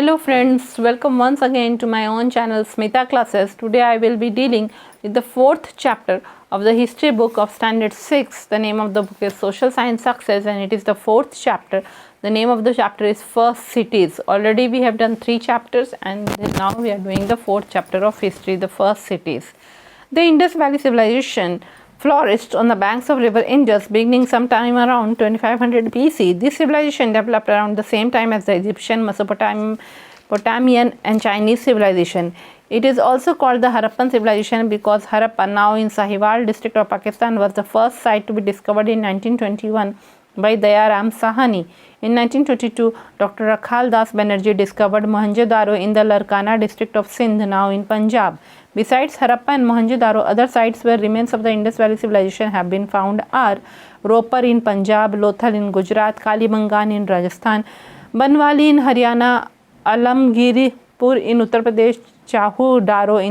Hello friends, welcome once again to my own channel Smita Classes. Today I will be dealing with the fourth chapter of the history book of standard 6. The name of the book is Social Science Success and it is the fourth chapter. The name of the chapter is First Cities. Already we have done 3 chapters and now we are doing the fourth chapter of history, the First Cities. The Indus Valley Civilization flourished on the banks of river Indus beginning sometime around 2500 BC. This civilization developed around the same time as the Egyptian, Mesopotamian and Chinese civilization. It is also called the Harappan civilization because Harappa, now in Sahiwal district of Pakistan, was the first site to be discovered in 1921 by Dayaram Sahani. In 1922, Dr. Rakhal Das Banerjee discovered Mohenjo-daro in the Larkana district of Sindh, now in Punjab. Besides Harappa and Mohenjo-daro, other sites where remains of the Indus Valley civilization have been found are Ropar in Punjab, Lothal in Gujarat, Kalibangan in Rajasthan, Banwali in Haryana, Alamgirpur in Uttar Pradesh, Chahu-daro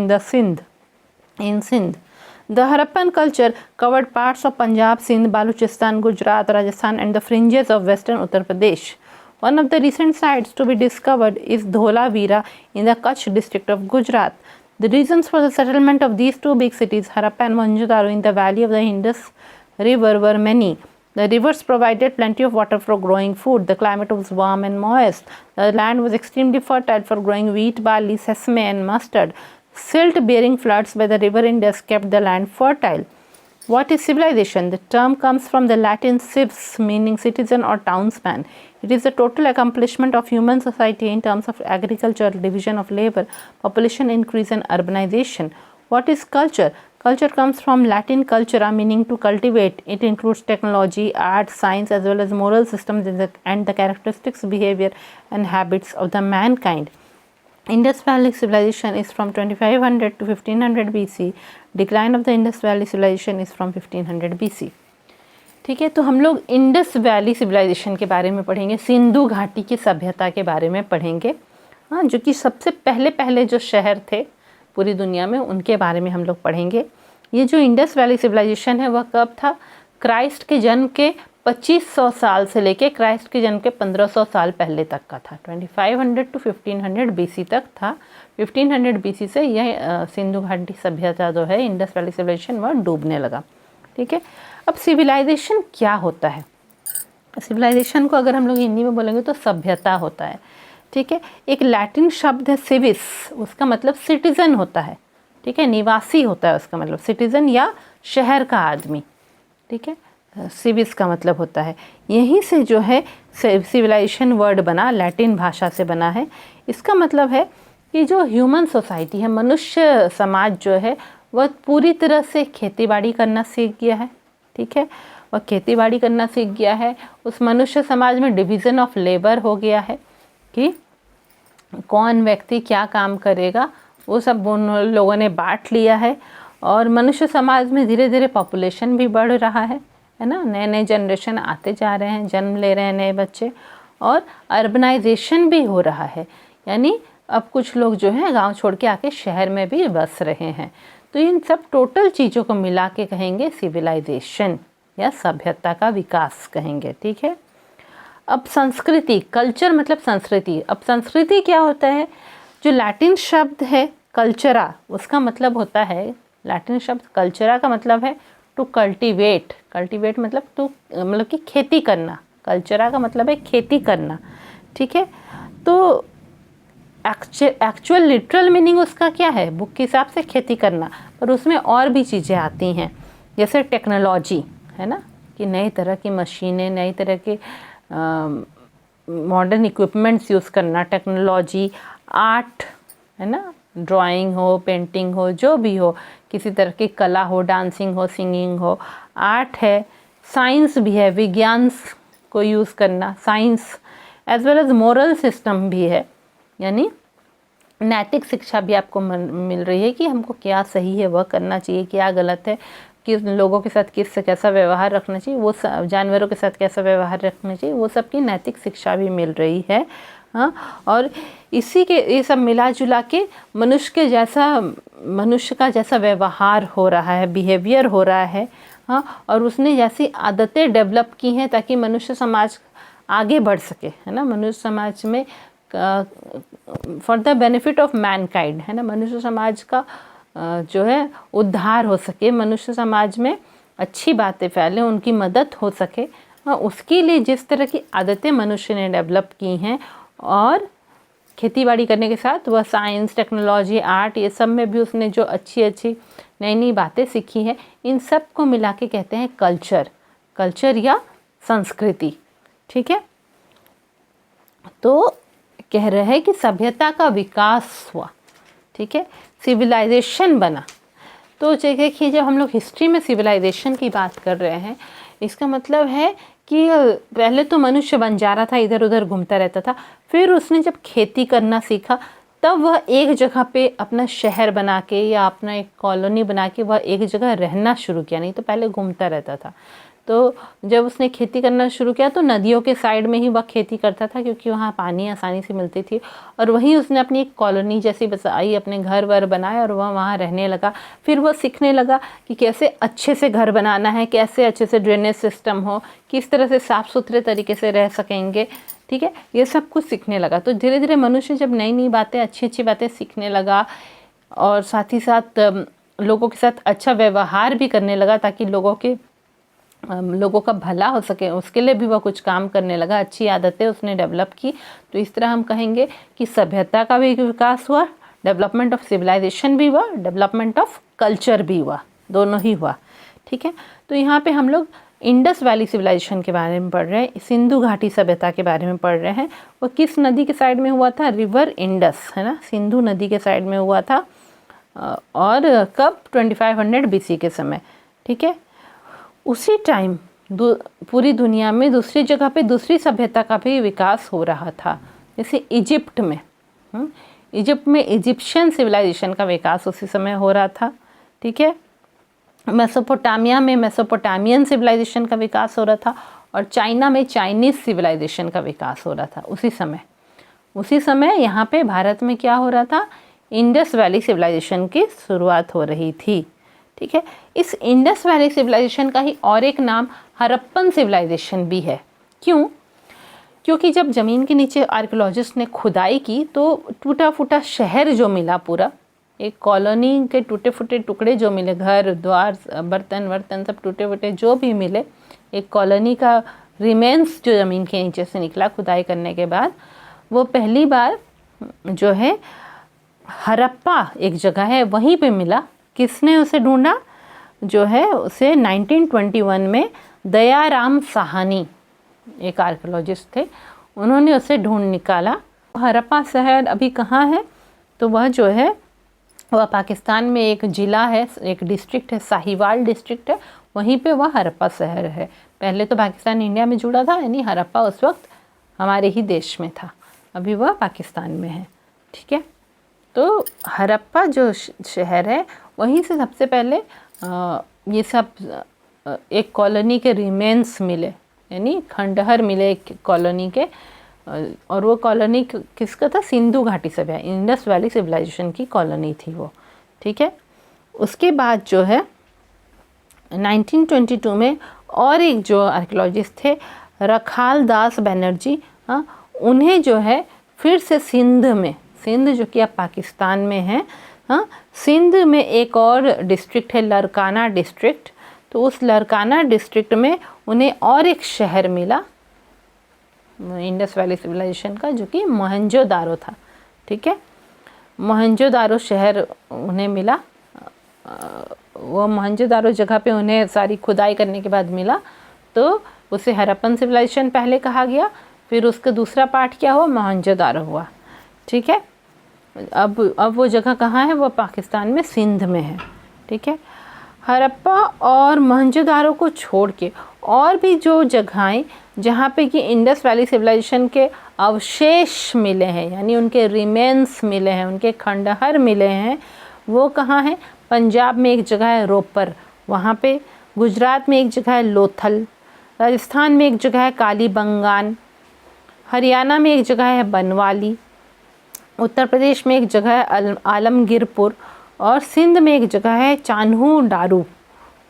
in Sindh. The Harappan culture covered parts of Punjab, Sindh, Baluchistan, Gujarat, Rajasthan and the fringes of western Uttar Pradesh. One of the recent sites to be discovered is Dholavira in the Kutch district of Gujarat. The reasons for the settlement of these two big cities, Harappa and Mohenjo-daro, in the valley of the Indus River were many. The rivers provided plenty of water for growing food. The climate was warm and moist. The land was extremely fertile for growing wheat, barley, sesame and mustard. Silt-bearing floods by the river Indus kept the land fertile. What is civilization? The term comes from the Latin cives, meaning citizen or townsman. It is the total accomplishment of human society in terms of agriculture, division of labor, population increase and urbanization. What is culture? Culture comes from Latin cultura, meaning to cultivate. It includes technology, art, science as well as moral systems and the characteristics, behavior and habits of the mankind. Indus Valley civilization is from 2500 to 1500 BC. Decline of the Indus Valley civilization is from 1500 BC. ठीक है, तो हम लोग Indus valley civilisation के बारे में पढ़ेंगे, सिंधु घाटी की सभ्यता के बारे में पढ़ेंगे, हाँ, जो कि सबसे पहले जो शहर थे पूरी दुनिया में उनके बारे में हम लोग पढ़ेंगे। ये जो इंडस वैली सिविलाइजेशन है वह कब था? क्राइस्ट के जन्म के 2500 साल से लेके क्राइस्ट के जन्म के 1500 साल पहले तक का था। 2500 टू 1500 BC तक था। 1500 BC से यह सिंधु घाटी सभ्यता जो है इंडस वैली सिविलाइजेशन वह डूबने लगा। ठीक है, अब सिविलाइजेशन क्या होता है? सिविलाइजेशन को अगर हम लोग हिंदी में बोलेंगे तो सभ्यता होता है। ठीक है, एक लैटिन शब्द है सिविस, उसका मतलब सिटीजन होता है। ठीक है, निवासी होता है उसका मतलब, सिटीजन या शहर का आदमी। ठीक है, सिविस का मतलब होता है, यहीं से जो है सिविलाइजेशन वर्ड बना, लैटिन भाषा से बना है। इसका मतलब है कि जो ह्यूमन सोसाइटी है, मनुष्य समाज जो है वह पूरी तरह से खेतीबाड़ी करना सीख गया है। ठीक है, वह खेतीबाड़ी करना सीख गया है। उस मनुष्य समाज में डिवीज़न ऑफ लेबर हो गया है कि कौन व्यक्ति क्या काम करेगा, वो सब उन लोगों ने बांट लिया है। और मनुष्य समाज में धीरे धीरे पॉपुलेशन भी बढ़ रहा है ना, नए नए जनरेशन आते जा रहे हैं, जन्म ले रहे हैं नए बच्चे, और अर्बनाइजेशन भी हो रहा है, यानी अब कुछ लोग जो हैं गांव छोड़ के आके शहर में भी बस रहे हैं। तो इन सब टोटल चीज़ों को मिला के कहेंगे सिविलाइजेशन या सभ्यता का विकास कहेंगे। ठीक है, अब संस्कृति, कल्चर मतलब संस्कृति। अब संस्कृति क्या होता है? जो लैटिन शब्द है कल्चरा, उसका मतलब होता है, लैटिन शब्द कल्चरा का मतलब है टू कल्टिवेट। कल्टिवेट मतलब कि खेती करना। कल्चरा का मतलब है खेती करना। ठीक है, तो एक्चुअल लिटरल मीनिंग उसका क्या है? बुक के हिसाब से खेती करना, पर उसमें और भी चीज़ें आती हैं, जैसे टेक्नोलॉजी है ना, कि नई तरह की मशीनें, नई तरह के मॉडर्न इक्विपमेंट्स यूज़ करना, टेक्नोलॉजी, आर्ट है ना, ड्राइंग हो, पेंटिंग हो, जो भी हो, किसी तरह की कला हो, डांसिंग हो, सिंगिंग हो, आर्ट है, साइंस भी है, विज्ञान को यूज़ करना, science as well as moral system भी है, यानी नैतिक शिक्षा भी आपको मिल रही है कि हमको क्या सही है वह करना चाहिए, क्या गलत है, किस लोगों के साथ कैसा व्यवहार रखना चाहिए, वो जानवरों के साथ कैसा व्यवहार रखना चाहिए, वो सब की नैतिक शिक्षा भी मिल रही है। हाँ, और इसी के ये सब मिला जुला के मनुष्य का जैसा व्यवहार हो रहा है, बिहेवियर हो रहा है। हाँ, और उसने जैसी आदतें डेवलप की हैं ताकि मनुष्य समाज आगे बढ़ सके, है ना। मनुष्य समाज में for the benefit of Mankind, है ना, मनुष्य समाज का जो है उद्धार हो सके, मनुष्य समाज में अच्छी बातें फैले, उनकी मदद हो सके, उसके लिए जिस तरह की आदतें मनुष्य ने डेवलप की हैं, और खेतीबाड़ी करने के साथ वह साइंस, टेक्नोलॉजी, आर्ट, ये सब में भी उसने जो अच्छी अच्छी नई नई बातें सीखी हैं, इन सब को मिला के कहते हैं कल्चर, कल्चर या संस्कृति। ठीक है, तो कह रहे हैं कि सभ्यता का विकास हुआ। ठीक है, सिविलाइजेशन बना। तो देखिए, जब हम लोग हिस्ट्री में सिविलाइजेशन की बात कर रहे हैं, इसका मतलब है कि पहले तो मनुष्य बंजारा था, इधर उधर घूमता रहता था, फिर उसने जब खेती करना सीखा, तब वह एक जगह पे अपना शहर बना के या अपना एक कॉलोनी बना के वह एक जगह रहना शुरू किया। नहीं तो पहले घूमता रहता था। तो जब उसने खेती करना शुरू किया तो नदियों के साइड में ही वह खेती करता था, क्योंकि वहाँ पानी आसानी से मिलती थी, और वहीं उसने अपनी एक कॉलोनी जैसी बसाई, अपने घर वर बनाए, और वह वहाँ रहने लगा। फिर वह सीखने लगा कि कैसे अच्छे से घर बनाना है, कैसे अच्छे से ड्रेनेज सिस्टम हो, किस तरह से साफ़ सुथरे तरीके से रह सकेंगे। ठीक है, ये सब कुछ सीखने लगा। तो धीरे धीरे मनुष्य जब नई नई बातें, अच्छी अच्छी बातें सीखने लगा, और साथ ही साथ लोगों के साथ अच्छा व्यवहार भी करने लगा, ताकि लोगों का भला हो सके, उसके लिए भी वह कुछ काम करने लगा, अच्छी आदतें उसने डेवलप की। तो इस तरह हम कहेंगे कि सभ्यता का भी विकास हुआ, डेवलपमेंट ऑफ सिविलाइजेशन भी हुआ, डेवलपमेंट ऑफ कल्चर भी हुआ, दोनों ही हुआ। ठीक है, तो यहाँ पे हम लोग इंडस वैली सिविलाइजेशन के बारे में पढ़ रहे हैं, सिंधु घाटी सभ्यता के बारे में पढ़ रहे हैं। वो किस नदी के साइड में हुआ था? रिवर इंडस, है ना, सिंधु नदी के साइड में हुआ था, और कब? 2500 BC के समय। ठीक है, उसी टाइम पूरी दुनिया में दूसरी जगह पे दूसरी सभ्यता का भी विकास हो रहा था। जैसे इजिप्ट में, इजिप्ट में इजिप्शियन सिविलाइजेशन का विकास उसी समय हो रहा था। ठीक है, मेसोपोटामिया में मेसोपोटामियन सिविलाइजेशन का विकास हो रहा था, और चाइना में चाइनीज़ सिविलाइजेशन का विकास हो रहा था उसी समय यहाँ पे भारत में क्या हो रहा था? इंडस वैली सिविलाइजेशन की शुरुआत हो रही थी। ठीक है, इस इंडस वैली सिविलाइजेशन का ही और एक नाम हड़प्पन सिविलाइजेशन भी है। क्यों? क्योंकि जब ज़मीन के नीचे आर्कियोलॉजिस्ट ने खुदाई की तो टूटा फूटा शहर जो मिला, पूरा एक कॉलोनी के टूटे फूटे टुकड़े जो मिले, घर द्वार बर्तन सब टूटे फूटे जो भी मिले, एक कॉलोनी का रिमेन्स जो ज़मीन के नीचे से निकला खुदाई करने के बाद, वो पहली बार जो है हड़प्पा एक जगह है वहीं पे मिला। किसने उसे ढूंढा? जो है उसे 1921 में दयाराम साहनी, एक आर्कियोलॉजिस्ट थे, उन्होंने उसे ढूंढ निकाला। हड़प्पा शहर अभी कहाँ है? तो वह जो है वह पाकिस्तान में एक ज़िला है, एक डिस्ट्रिक्ट है, साहिवाल डिस्ट्रिक्ट है, वहीं पे वह हड़प्पा शहर है। पहले तो पाकिस्तान इंडिया में जुड़ा था, यानी हड़प्पा उस वक्त हमारे ही देश में था, अभी वह पाकिस्तान में है। ठीक है, तो हड़प्पा जो शहर है वहीं से सबसे पहले ये सब एक कॉलोनी के रिमेन्स मिले, यानी खंडहर मिले एक कॉलोनी के, और वो कॉलोनी किसका था? सिंधु घाटी सभ्यता, इंडस वैली सिविलाइजेशन की कॉलोनी थी वो। ठीक है, उसके बाद जो है 1922 में और एक जो आर्कियोलॉजिस्ट थे रखाल दास बनर्जी, उन्हें जो है फिर से सिंध जो कि अब पाकिस्तान में है, सिंध में एक और डिस्ट्रिक्ट है लरकाना डिस्ट्रिक्ट, तो उस लरकाना डिस्ट्रिक्ट में उन्हें और एक शहर मिला इंडस वैली सिविलाइजेशन का, जो कि मोहनजोदारो था। ठीक है, मोहनजोदारो शहर उन्हें मिला। वो मोहनजोदारो जगह पे उन्हें सारी खुदाई करने के बाद मिला, तो उसे हड़प्पन सिविलाइजेशन पहले कहा गया, फिर उसका दूसरा पार्ट क्या हुआ? मोहनजोदारो हुआ। ठीक है, अब वो जगह कहाँ है? वो पाकिस्तान में सिंध में है। ठीक है, हड़प्पा और मोहनजोदारो को छोड़ के और भी जो जगहें जहाँ पे कि इंडस वैली सिविलाइजेशन के अवशेष मिले हैं, यानी उनके रिमेन्स मिले हैं, उनके खंडहर मिले हैं, वो कहाँ हैं? पंजाब में एक जगह है रोपर, वहाँ पे, गुजरात में एक जगह है लोथल, राजस्थान में एक जगह है कालीबंगान, हरियाणा में एक जगह है बनवाली, उत्तर प्रदेश में एक जगह है आलमगीरपुर, और सिंध में एक जगह है चान्हू डारू।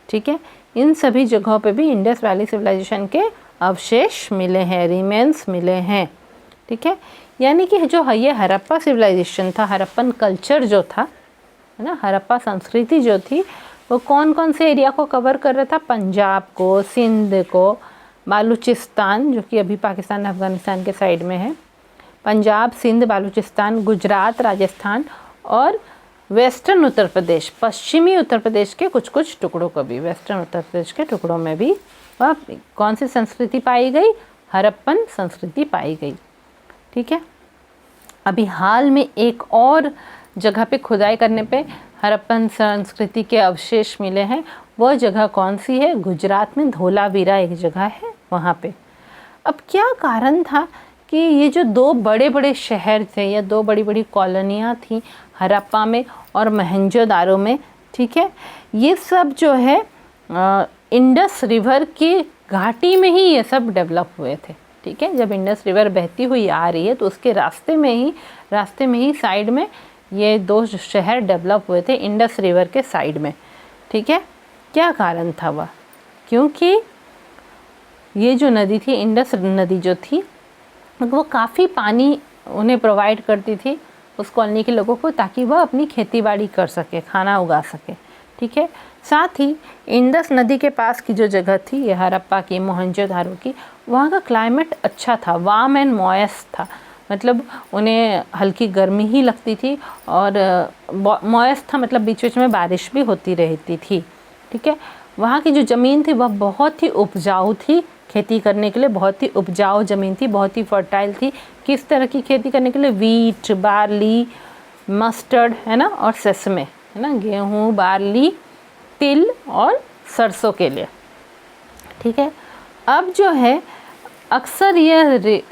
ठीक है, इन सभी जगहों पे भी इंडस वैली सिविलाइजेशन के अवशेष मिले हैं, रिमेन्स मिले हैं। ठीक है, यानी कि जो ये हड़प्पा सिविलाइजेशन था, हड़प्पन कल्चर जो था, है ना, हड़प्पा संस्कृति जो थी, वो कौन कौन से एरिया को कवर कर रहा था? पंजाब को, सिंध को, बालूचिस्तान जो कि अभी पाकिस्तान अफगानिस्तान के साइड में है, पंजाब, सिंध, बालूचिस्तान, गुजरात, राजस्थान और वेस्टर्न उत्तर प्रदेश, पश्चिमी उत्तर प्रदेश के कुछ कुछ टुकड़ों को भी, वेस्टर्न उत्तर प्रदेश के टुकड़ों में भी वह कौन सी संस्कृति पाई गई? हड़प्पन संस्कृति पाई गई। ठीक है। अभी हाल में एक और जगह पे खुदाई करने पे हड़प्पन संस्कृति के अवशेष मिले हैं। वह जगह कौन सी है? गुजरात में धोलावीरा एक जगह है, वहाँ पे। अब क्या कारण था कि ये जो दो बड़े बड़े शहर थे या दो बड़ी बड़ी कॉलोनियाँ थी हड़प्पा में और मोहनजोदारो में, ठीक है, ये सब जो है इंडस रिवर की घाटी में ही ये सब डेवलप हुए थे। ठीक है, जब इंडस रिवर बहती हुई आ रही है तो उसके रास्ते में ही साइड में ये दो शहर डेवलप हुए थे इंडस रिवर के साइड में। ठीक है, क्या कारण था वह? क्योंकि ये जो नदी थी, इंडस नदी जो थी, वो काफ़ी पानी उन्हें प्रोवाइड करती थी उस कॉलोनी के लोगों को, ताकि वह अपनी खेतीबाड़ी कर सके, खाना उगा सके। ठीक है, साथ ही इंडस नदी के पास की जो जगह थी, ये हड़प्पा की, मोहनजोदारो की, वहाँ का क्लाइमेट अच्छा था, वार्म एंड मॉइस्ट था। मतलब उन्हें हल्की गर्मी ही लगती थी और मॉइस्ट था, मतलब बीच बीच में बारिश भी होती रहती थी। ठीक है, वहाँ की जो ज़मीन थी वह बहुत ही उपजाऊ थी, खेती करने के लिए बहुत ही उपजाऊ ज़मीन थी, बहुत ही फर्टाइल थी। किस तरह की खेती करने के लिए? वीट, बार्ली, मस्टर्ड, है ना, और सेसमे, है ना, गेहूँ, बार्ली, तिल और सरसों के लिए। ठीक है, अब जो है अक्सर ये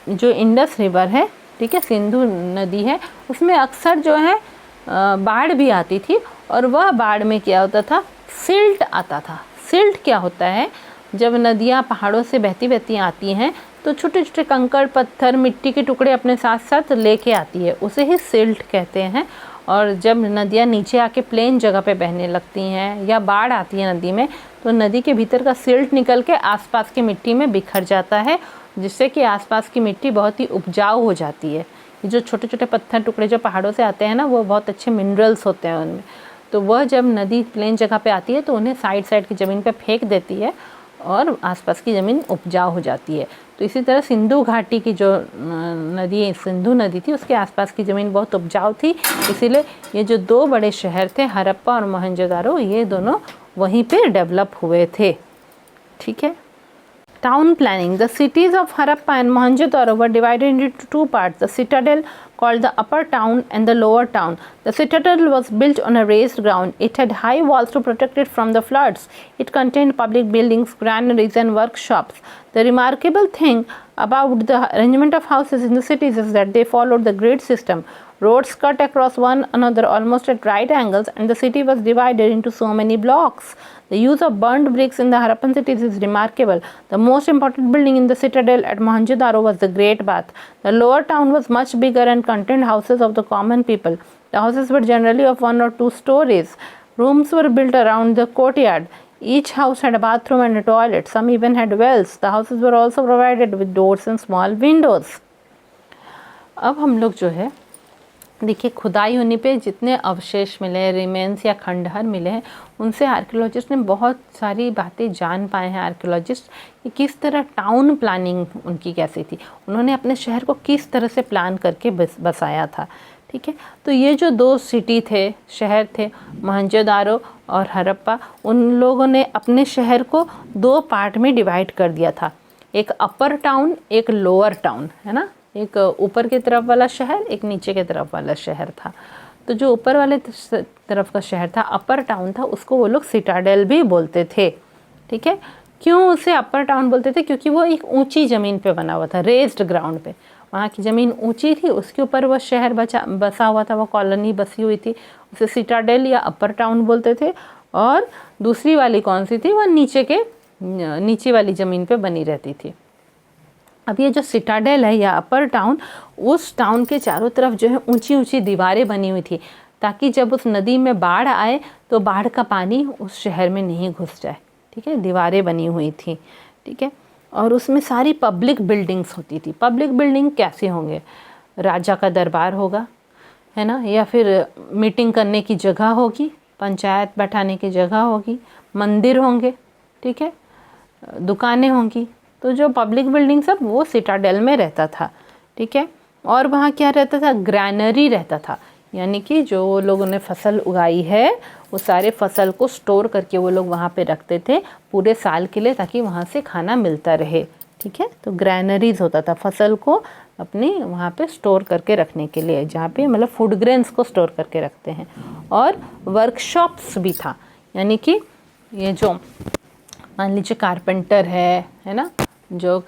जो इंडस रिवर है, ठीक है, सिंधु नदी है, उसमें अक्सर जो है बाढ़ भी आती थी और वह बाढ़ में क्या होता था? सिल्ट आता था। सिल्ट क्या होता है? जब नदियाँ पहाड़ों से बहती बहती आती हैं तो छोटे छोटे कंकड़, पत्थर, मिट्टी के टुकड़े अपने साथ साथ लेके आती है, उसे ही सिल्ट कहते हैं। और जब नदियाँ नीचे आके प्लेन जगह पे बहने लगती हैं या बाढ़ आती है नदी में, तो नदी के भीतर का सिल्ट निकल के आसपास की मिट्टी में बिखर जाता है, जिससे कि आसपास की मिट्टी बहुत ही उपजाऊ हो जाती है। ये जो छोटे छोटे पत्थर टुकड़े जो पहाड़ों से आते हैं ना, वो बहुत अच्छे मिनरल्स होते हैं उनमें, तो वह जब नदी प्लेन जगह पे आती है तो उन्हें साइड साइड की ज़मीन पे फेंक देती है और आसपास की ज़मीन उपजाऊ हो जाती है। तो इसी तरह सिंधु घाटी की जो नदी, सिंधु नदी थी, उसके आसपास की ज़मीन बहुत उपजाऊ थी, इसीलिए ये जो दो बड़े शहर थे हड़प्पा और मोहनजोदारो, ये दोनों वहीं पे डेवलप हुए थे। ठीक है। Town planning. The cities of Harappa and Mohenjo-daro were divided into two parts. The citadel, called the upper town, and the lower town. The citadel was built on a raised ground. It had high walls to protect it from the floods. It contained public buildings, granaries, and workshops. The remarkable thing about the arrangement of houses in the cities is that they followed the grid system. Roads cut across one another almost at right angles, and the city was divided into so many blocks. The use of burnt bricks in the Harappan cities is remarkable. The most important building in the citadel at Mohenjo-daro was the Great Bath. The lower town was much bigger and contained houses of the common people. The houses were generally of 1 or 2 stories. Rooms were built around the courtyard. Each house had a bathroom and a toilet. Some even had wells. The houses were also provided with doors and small windows. अब हम लोग जो है देखिए, खुदाई होने पे जितने अवशेष मिले, रिमेन्स या खंडहर मिले हैं, उनसे आर्कियोलॉजिस्ट ने बहुत सारी बातें जान पाए हैं आर्कियोलॉजिस्ट कि किस तरह टाउन प्लानिंग उनकी कैसी थी, उन्होंने अपने शहर को किस तरह से प्लान करके बसाया था। ठीक है, तो ये जो दो सिटी थे, शहर थे, मोहनजोदारो और हड़प्पा, उन लोगों ने अपने शहर को 2 पार्ट में डिवाइड कर दिया था। एक अपर टाउन, एक लोअर टाउन, है ना, एक ऊपर की तरफ वाला शहर, एक नीचे की तरफ वाला शहर था। तो जो ऊपर वाले तरफ का शहर था, अपर टाउन था, उसको वो लोग सिटाडेल भी बोलते थे। ठीक है, क्यों उसे अपर टाउन बोलते थे? क्योंकि वो एक ऊंची ज़मीन पे बना हुआ था, रेज्ड ग्राउंड पे, वहाँ की ज़मीन ऊंची थी, उसके ऊपर वो शहर बसा हुआ था, वो कॉलोनी बसी हुई थी, उसे सिटाडेल या अपर टाउन बोलते थे। और दूसरी वाली कौन सी थी? वो नीचे वाली ज़मीन पे बनी रहती थी। अब ये जो सिटाडेल है या अपर टाउन, उस टाउन के चारों तरफ जो है ऊंची ऊंची दीवारें बनी हुई थी, ताकि जब उस नदी में बाढ़ आए तो बाढ़ का पानी उस शहर में नहीं घुस जाए। ठीक है, दीवारें बनी हुई थी। ठीक है, और उसमें सारी पब्लिक बिल्डिंग्स होती थी। पब्लिक बिल्डिंग कैसे होंगे? राजा का दरबार होगा, है ना, या फिर मीटिंग करने की जगह होगी, पंचायत बैठाने की जगह होगी, मंदिर होंगे, ठीक है, दुकानें होंगी। तो जो पब्लिक बिल्डिंग सब वो सिटाडेल में रहता था, ठीक है। और वहाँ क्या रहता था? ग्रैनरी रहता था, यानी कि जो लोगों ने फसल उगाई है वो सारे फसल को स्टोर करके वो लोग वहाँ पे रखते थे पूरे साल के लिए, ताकि वहाँ से खाना मिलता रहे, ठीक है। तो ग्रैनरीज होता था फसल को अपनी वहाँ पे स्टोर करके रखने के लिए, जहाँ पे मतलब फूड ग्रेन्स को स्टोर करके रखते हैं। और वर्कशॉप्स भी था, यानी कि ये जो मान लीजिए कारपेंटर है ना, जो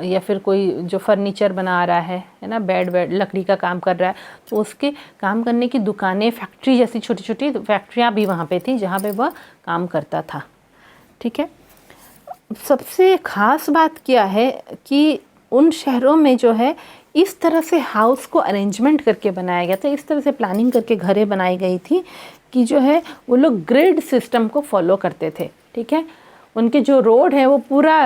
या फिर कोई जो फर्नीचर बना रहा है ना, बेड लकड़ी का काम कर रहा है, तो उसके काम करने की दुकानें, फैक्ट्री जैसी छोटी छोटी फैक्ट्रियाँ भी वहाँ पे थी जहाँ पे वह काम करता था, ठीक है। सबसे ख़ास बात क्या है कि उन शहरों में जो है इस तरह से हाउस को अरेंजमेंट करके बनाया गया था, इस तरह से प्लानिंग करके घरें बनाई गई थी कि जो है वो लोग ग्रिड सिस्टम को फॉलो करते थे, ठीक है। उनके जो रोड है वो पूरा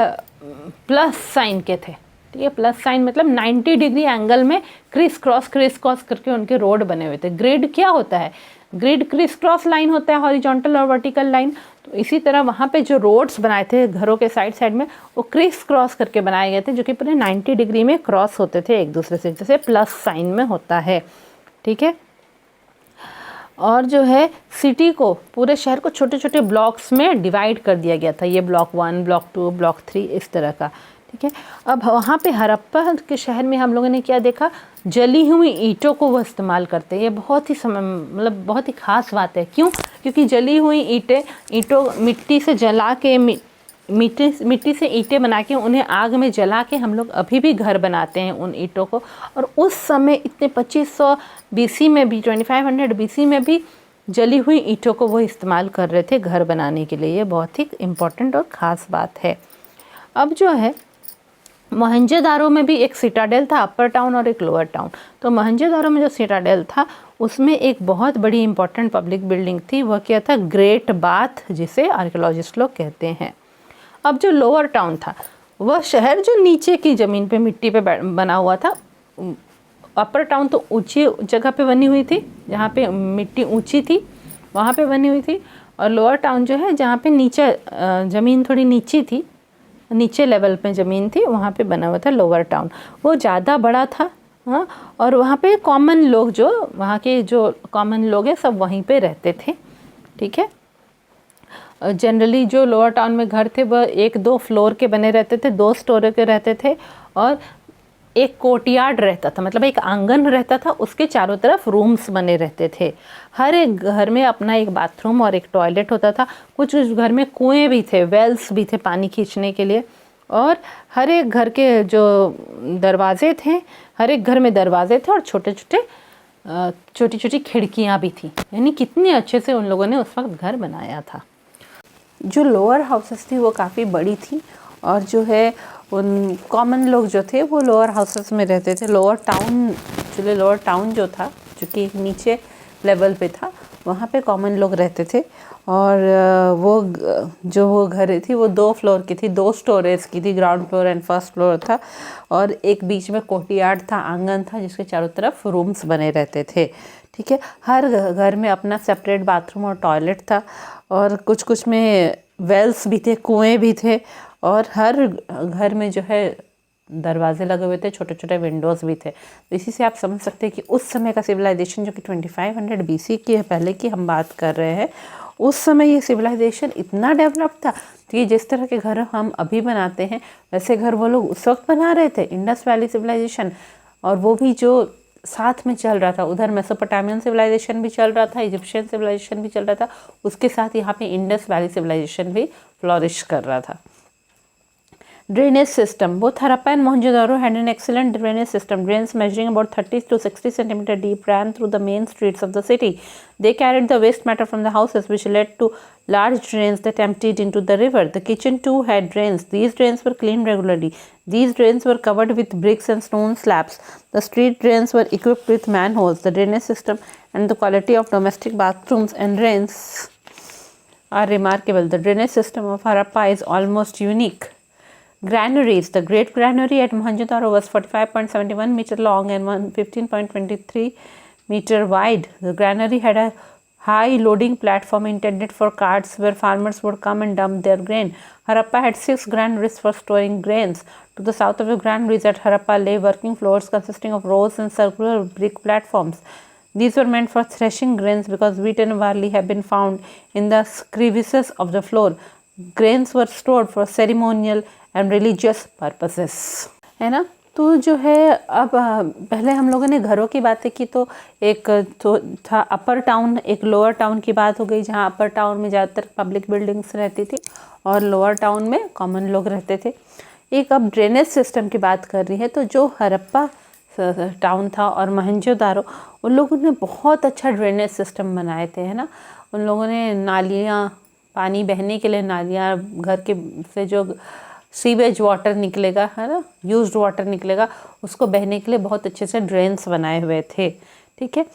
प्लस साइन के थे, ठीक है। प्लस साइन मतलब 90 डिग्री एंगल में क्रिस क्रॉस करके उनके रोड बने हुए थे। ग्रिड क्या होता है? ग्रिड क्रिस क्रॉस लाइन होता है, हॉरिजॉन्टल और वर्टिकल लाइन। तो इसी तरह वहाँ पे जो रोड्स बनाए थे घरों के साइड साइड में, वो क्रिस क्रॉस करके बनाए गए थे, जो कि पूरे 90 डिग्री में क्रॉस होते थे एक दूसरे से, जैसे प्लस साइन में होता है, ठीक है। और जो है सिटी को, पूरे शहर को छोटे छोटे ब्लॉक्स में डिवाइड कर दिया गया था। ये ब्लॉक 1, ब्लॉक 2, ब्लॉक 3, इस तरह का, ठीक है। अब वहाँ पे हड़प्पा के शहर में हम लोगों ने क्या देखा? जली हुई ईंटों को वो इस्तेमाल करते हैं। ये बहुत ही मतलब बहुत ही ख़ास बात है। क्यों? क्योंकि जली हुई ईंटों मिट्टी से जला के मिट्टी से ईंटें बना के उन्हें आग में जला के हम लोग अभी भी घर बनाते हैं उन ईंटों को। और उस समय इतने 2500 BC में भी, 2500 BC में भी जली हुई ईंटों को वो इस्तेमाल कर रहे थे घर बनाने के लिए। ये बहुत ही इम्पोर्टेंट और ख़ास बात है। अब जो है मोहनजोदारो में भी एक सिटाडेल था, अपर टाउन और एक लोअर टाउन। तो मोहनजोदारो में जो सिटाडेल था उसमें एक बहुत बड़ी इंपॉर्टेंट पब्लिक बिल्डिंग थी। वह क्या था? ग्रेट बाथ, जिसे आर्कियोलॉजिस्ट लोग कहते हैं। अब जो लोअर टाउन था, वह शहर जो नीचे की ज़मीन पे मिट्टी पे बना हुआ था। अपर टाउन तो ऊंची जगह पे बनी हुई थी, जहाँ पे मिट्टी ऊंची थी वहाँ पे बनी हुई थी। और लोअर टाउन जो है जहाँ पे नीचे ज़मीन थोड़ी नीची थी, नीचे लेवल पे ज़मीन थी, वहाँ पे बना हुआ था लोअर टाउन। वो ज़्यादा बड़ा था, हाँ। और वहाँ पे कॉमन लोग, जो वहाँ के जो कॉमन लोग हैं सब वहीं पे रहते थे, ठीक है। जनरली जो लोअर टाउन में घर थे वह 1-2 फ्लोर के बने रहते थे, 2 स्टोर के रहते थे। और एक कोर्टयार्ड रहता था, मतलब एक आंगन रहता था, उसके चारों तरफ रूम्स बने रहते थे। हर एक घर में अपना एक बाथरूम और एक टॉयलेट होता था। कुछ घर में कुएं भी थे, वेल्स भी थे पानी खींचने के लिए। और हर एक घर के जो दरवाजे थे, हर एक घर में दरवाजे थे और छोटी छोटी खिड़कियाँ भी थी। यानी कितने अच्छे से उन लोगों ने उस वक्त घर बनाया था। जो लोअर हाउसेस थी वो काफ़ी बड़ी थी, और जो है उन कॉमन लोग जो थे वो लोअर हाउसेस में रहते थे। लोअर टाउन जो था, जो कि एक नीचे लेवल पे था, वहाँ पे कॉमन लोग रहते थे। और वो घर थी वो 2 फ्लोर की थी, 2 स्टोरेज की थी, ground floor and first floor था। और एक बीच में कोर्टयार्ड था, आंगन था, जिसके चारों तरफ रूम्स बने रहते थे, ठीक है। हर घर में अपना सेपरेट बाथरूम और टॉयलेट था। और कुछ में वेल्स भी थे, कुएं भी थे। और हर घर में जो है दरवाजे लगे हुए थे, छोटे छोटे विंडोज़ भी थे। तो इसी से आप समझ सकते हैं कि उस समय का सिविलाइजेशन, जो कि 2500 BC की है, पहले की हम बात कर रहे हैं, उस समय ये सिविलाइजेशन इतना डेवलप था कि जिस तरह के घर हम अभी बनाते हैं वैसे घर वो लोग उस वक्त बना रहे थे। इंडस वैली सिविलाइजेशन, और वो भी जो साथ में चल रहा था, उधर मेसोपोटामियन सिविलाइजेशन भी चल रहा था, इजिप्शियन सिविलाइजेशन भी चल रहा था, उसके साथ यहाँ पे इंडस वैली सिविलाइजेशन भी फ्लॉरिश कर रहा था। Drainage system. Both Harappa and Mohenjo-daro had an excellent drainage system. Drains measuring about 30 to 60 centimeter deep ran through the main streets of the city. They carried the waste matter from the houses, which led to large drains that emptied into the river. The kitchen too had drains. These drains were cleaned regularly. These drains were covered with bricks and stone slabs. The street drains were equipped with manholes. The drainage system and the quality of domestic bathrooms and drains are remarkable. The drainage system of Harappa is almost unique. Granaries. The Great Granary at Mohenjo-daro was 45.71 meter long and 15.23 meter wide. The granary had a high loading platform intended for carts where farmers would come and dump their grain. Harappa had 6 granaries for storing grains. To the south of the granaries at Harappa lay working floors consisting of rows and circular brick platforms. These were meant for threshing grains because wheat and barley have been found in the crevices of the floor. Grains were stored for ceremonial and religious purposes. है ना। तो जो है अब पहले हम लोगों ने घरों की बातें की, तो एक तो था अपर टाउन, एक लोअर टाउन की बात हो गई, जहाँ अपर टाउन में ज़्यादातर पब्लिक बिल्डिंग्स रहती थी और लोअर टाउन में कॉमन लोग रहते थे। एक अब ड्रेनेज सिस्टम की बात कर रही है, तो जो हरप्पा टाउन था और मोहनजोदारो, उन लोगों ने बहुत अच्छा ड्रेनेज सिस्टम बनाए थे, है ना। उन लोगों ने नालियाँ, पानी बहने के लिए नालियाँ, घर के से जो सीवेज वाटर निकलेगा, है ना, यूज्ड वाटर निकलेगा, उसको बहने के लिए बहुत अच्छे से ड्रेन्स बनाए हुए थे। ठीक है,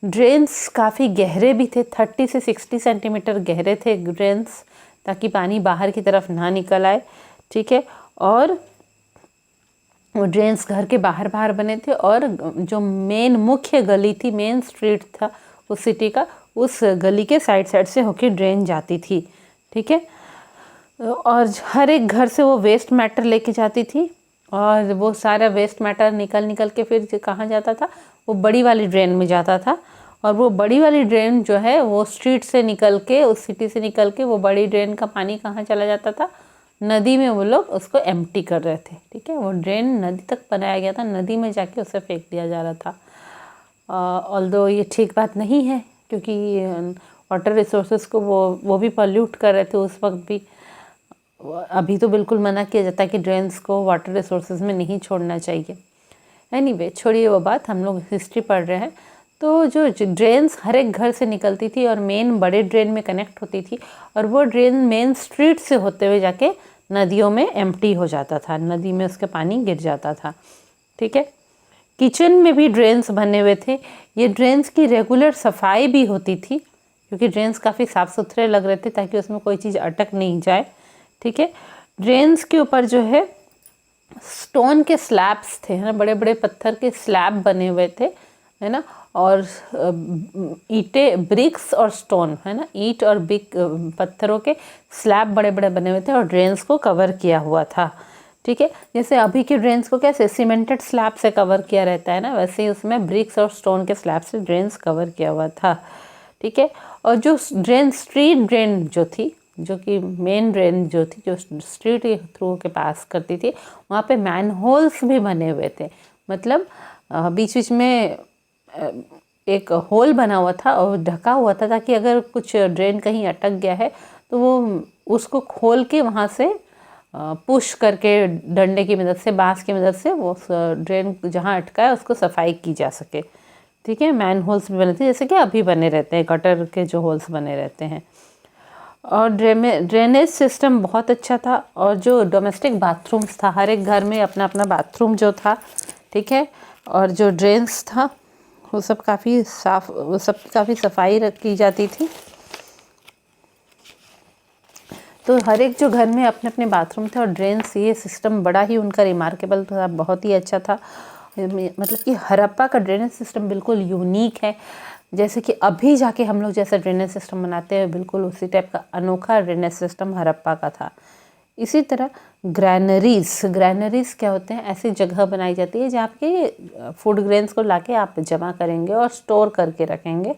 ड्रेन्स काफ़ी गहरे भी थे, 30 से 60 सेंटीमीटर गहरे थे ड्रेन्स, ताकि पानी बाहर की तरफ ना निकल आए। ठीक है, और वो ड्रेन्स घर के बाहर बाहर बने थे, और जो मेन मुख्य गली थी, मेन स्ट्रीट था उस सिटी का, उस गली के साइड साइड से होके ड्रेन जाती थी। ठीक है, और हर एक घर से वो वेस्ट मैटर लेके जाती थी, और वो सारा वेस्ट मैटर निकल के फिर कहाँ जाता था, वो बड़ी वाली ड्रेन में जाता था। और वो बड़ी वाली ड्रेन जो है वो स्ट्रीट से निकल के, उस सिटी से निकल के, वो बड़ी ड्रेन का पानी कहाँ चला जाता था, नदी में वो लोग उसको एम्प्टी कर रहे थे। ठीक है, वो ड्रेन नदी तक बनाया गया था, नदी में जाके उसे फेंक दिया जा रहा था। ऑल्दो ये ठीक बात नहीं है, क्योंकि वाटर रिसोर्सेज को वो भी पॉल्यूट कर रहे थे उस वक्त भी। अभी तो बिल्कुल मना किया जाता है कि ड्रेन्स को वाटर रिसोर्सेज में नहीं छोड़ना चाहिए। एनीवे, छोड़िए वो बात, हम लोग हिस्ट्री पढ़ रहे हैं। तो जो ड्रेन्स हर एक घर से निकलती थी और मेन बड़े ड्रेन में कनेक्ट होती थी, और वो ड्रेन मेन स्ट्रीट से होते हुए जाके नदियों में एम्प्टी हो जाता था, नदी में उसका पानी गिर जाता था। ठीक है, किचन में भी ड्रेन्स बने हुए थे। ये ड्रेन्स की रेगुलर सफाई भी होती थी, क्योंकि ड्रेन्स काफ़ी साफ़ सुथरे लग रहे थे, ताकि उसमें कोई चीज़ अटक नहीं जाए। ठीक है, ड्रेन्स के ऊपर जो है स्टोन के स्लैब्स थे, है ना, बड़े बड़े पत्थर के स्लैब बने हुए थे, है ना, और ईंटें, ब्रिक्स और स्टोन, है ना, ईंट और बिग पत्थरों के स्लैब बड़े बड़े बने हुए थे, और ड्रेन्स को कवर किया हुआ था। ठीक है, जैसे अभी के ड्रेन्स को कैसे सीमेंटेड स्लैब से कवर किया रहता है ना, वैसे ही उसमें ब्रिक्स और स्टोन के स्लैब से ड्रेन्स कवर किया हुआ था। ठीक है, और जो ड्रेन, स्ट्रीट ड्रेन जो थी, जो कि मेन ड्रेन जो थी, जो स्ट्रीट के थ्रू के पास करती थी, वहाँ पे मैन होल्स भी बने हुए थे। मतलब बीच बीच में एक होल बना हुआ था और ढका हुआ था, ताकि अगर कुछ ड्रेन कहीं अटक गया है तो वो उसको खोल के वहाँ से पुश करके डंडे की मदद से, बांस की मदद से, वो ड्रेन जहाँ अटका है उसको सफाई की जा सके। ठीक है, मैन होल्स भी बने थे, जैसे कि अभी बने रहते हैं, गटर के जो होल्स बने रहते हैं। और ड्रेनेज सिस्टम बहुत अच्छा था, और जो डोमेस्टिक बाथरूम्स था, हर एक घर में अपना अपना बाथरूम जो था, ठीक है, और जो ड्रेन्स था वो सब काफ़ी साफ, वो सब काफ़ी सफाई की जाती थी। तो हर एक जो घर में अपने अपने बाथरूम थे और ड्रेन्स, ये सिस्टम बड़ा ही उनका रिमार्केबल था, बहुत ही अच्छा था। मतलब कि हरप्पा का ड्रेनेज सिस्टम बिल्कुल यूनिक है, जैसे कि अभी जाके हम लोग जैसा ड्रेनेज सिस्टम बनाते हैं, बिल्कुल उसी टाइप का अनोखा ड्रेनेज सिस्टम हरप्पा का था। इसी तरह ग्रैनरीज क्या होते हैं, ऐसी जगह बनाई जाती है जहाँ पे फूड ग्रेन्स को लाके आप जमा करेंगे और स्टोर करके रखेंगे।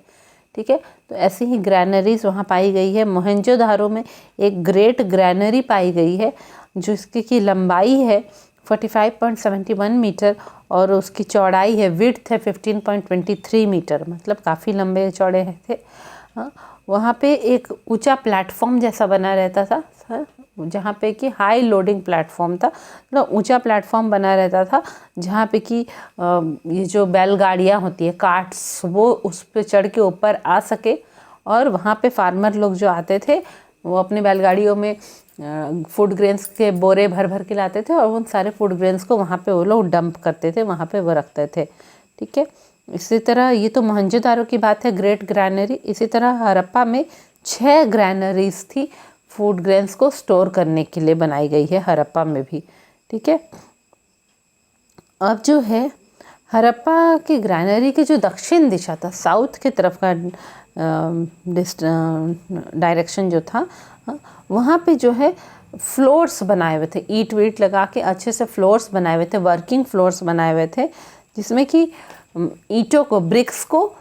ठीक है, तो ऐसी ही ग्रैनरीज वहाँ पाई गई है। मोहनजोदारो में एक ग्रेट ग्रैनरी पाई गई है, जिसकी लंबाई है 45.71 मीटर और उसकी चौड़ाई है, विड्थ है 15.23 मीटर, मतलब काफ़ी लंबे चौड़े थे। हाँ, वहाँ पे एक ऊंचा प्लेटफॉर्म जैसा बना रहता था, जहाँ पे कि हाई लोडिंग प्लेटफॉर्म था, मतलब ऊंचा प्लेटफॉर्म बना रहता था, जहाँ पे कि ये जो बैलगाड़ियाँ होती है, कार्ट्स, वो उस पे चढ़ के ऊपर आ सके, और वहाँ पे फार्मर लोग जो आते थे वो अपनी बैलगाड़ियों में फूड ग्रेन्स के बोरे भर भर के लाते थे, और उन सारे फूड ग्रेन्स को वहाँ पे वो लोग डंप करते थे, वहाँ पे वो रखते थे। ठीक है, इसी तरह ये तो मोहनजोदारो की बात है, ग्रेट ग्रैनरी। इसी तरह हरप्पा में 6 ग्रैनरीज थी, फूड ग्रेन्स को स्टोर करने के लिए बनाई गई है हरप्पा में भी। ठीक है। अब जो है हड़प्पा की ग्रैनरी के जो दक्षिण दिशा था, साउथ की तरफ का डायरेक्शन जो था, वहाँ पे जो है फ्लोर्स बनाए हुए थे, ईंट वीट लगा के अच्छे से फ्लोर्स बनाए हुए थे, वर्किंग फ्लोर्स बनाए हुए थे, जिसमें कि ईंटों को, ब्रिक्स को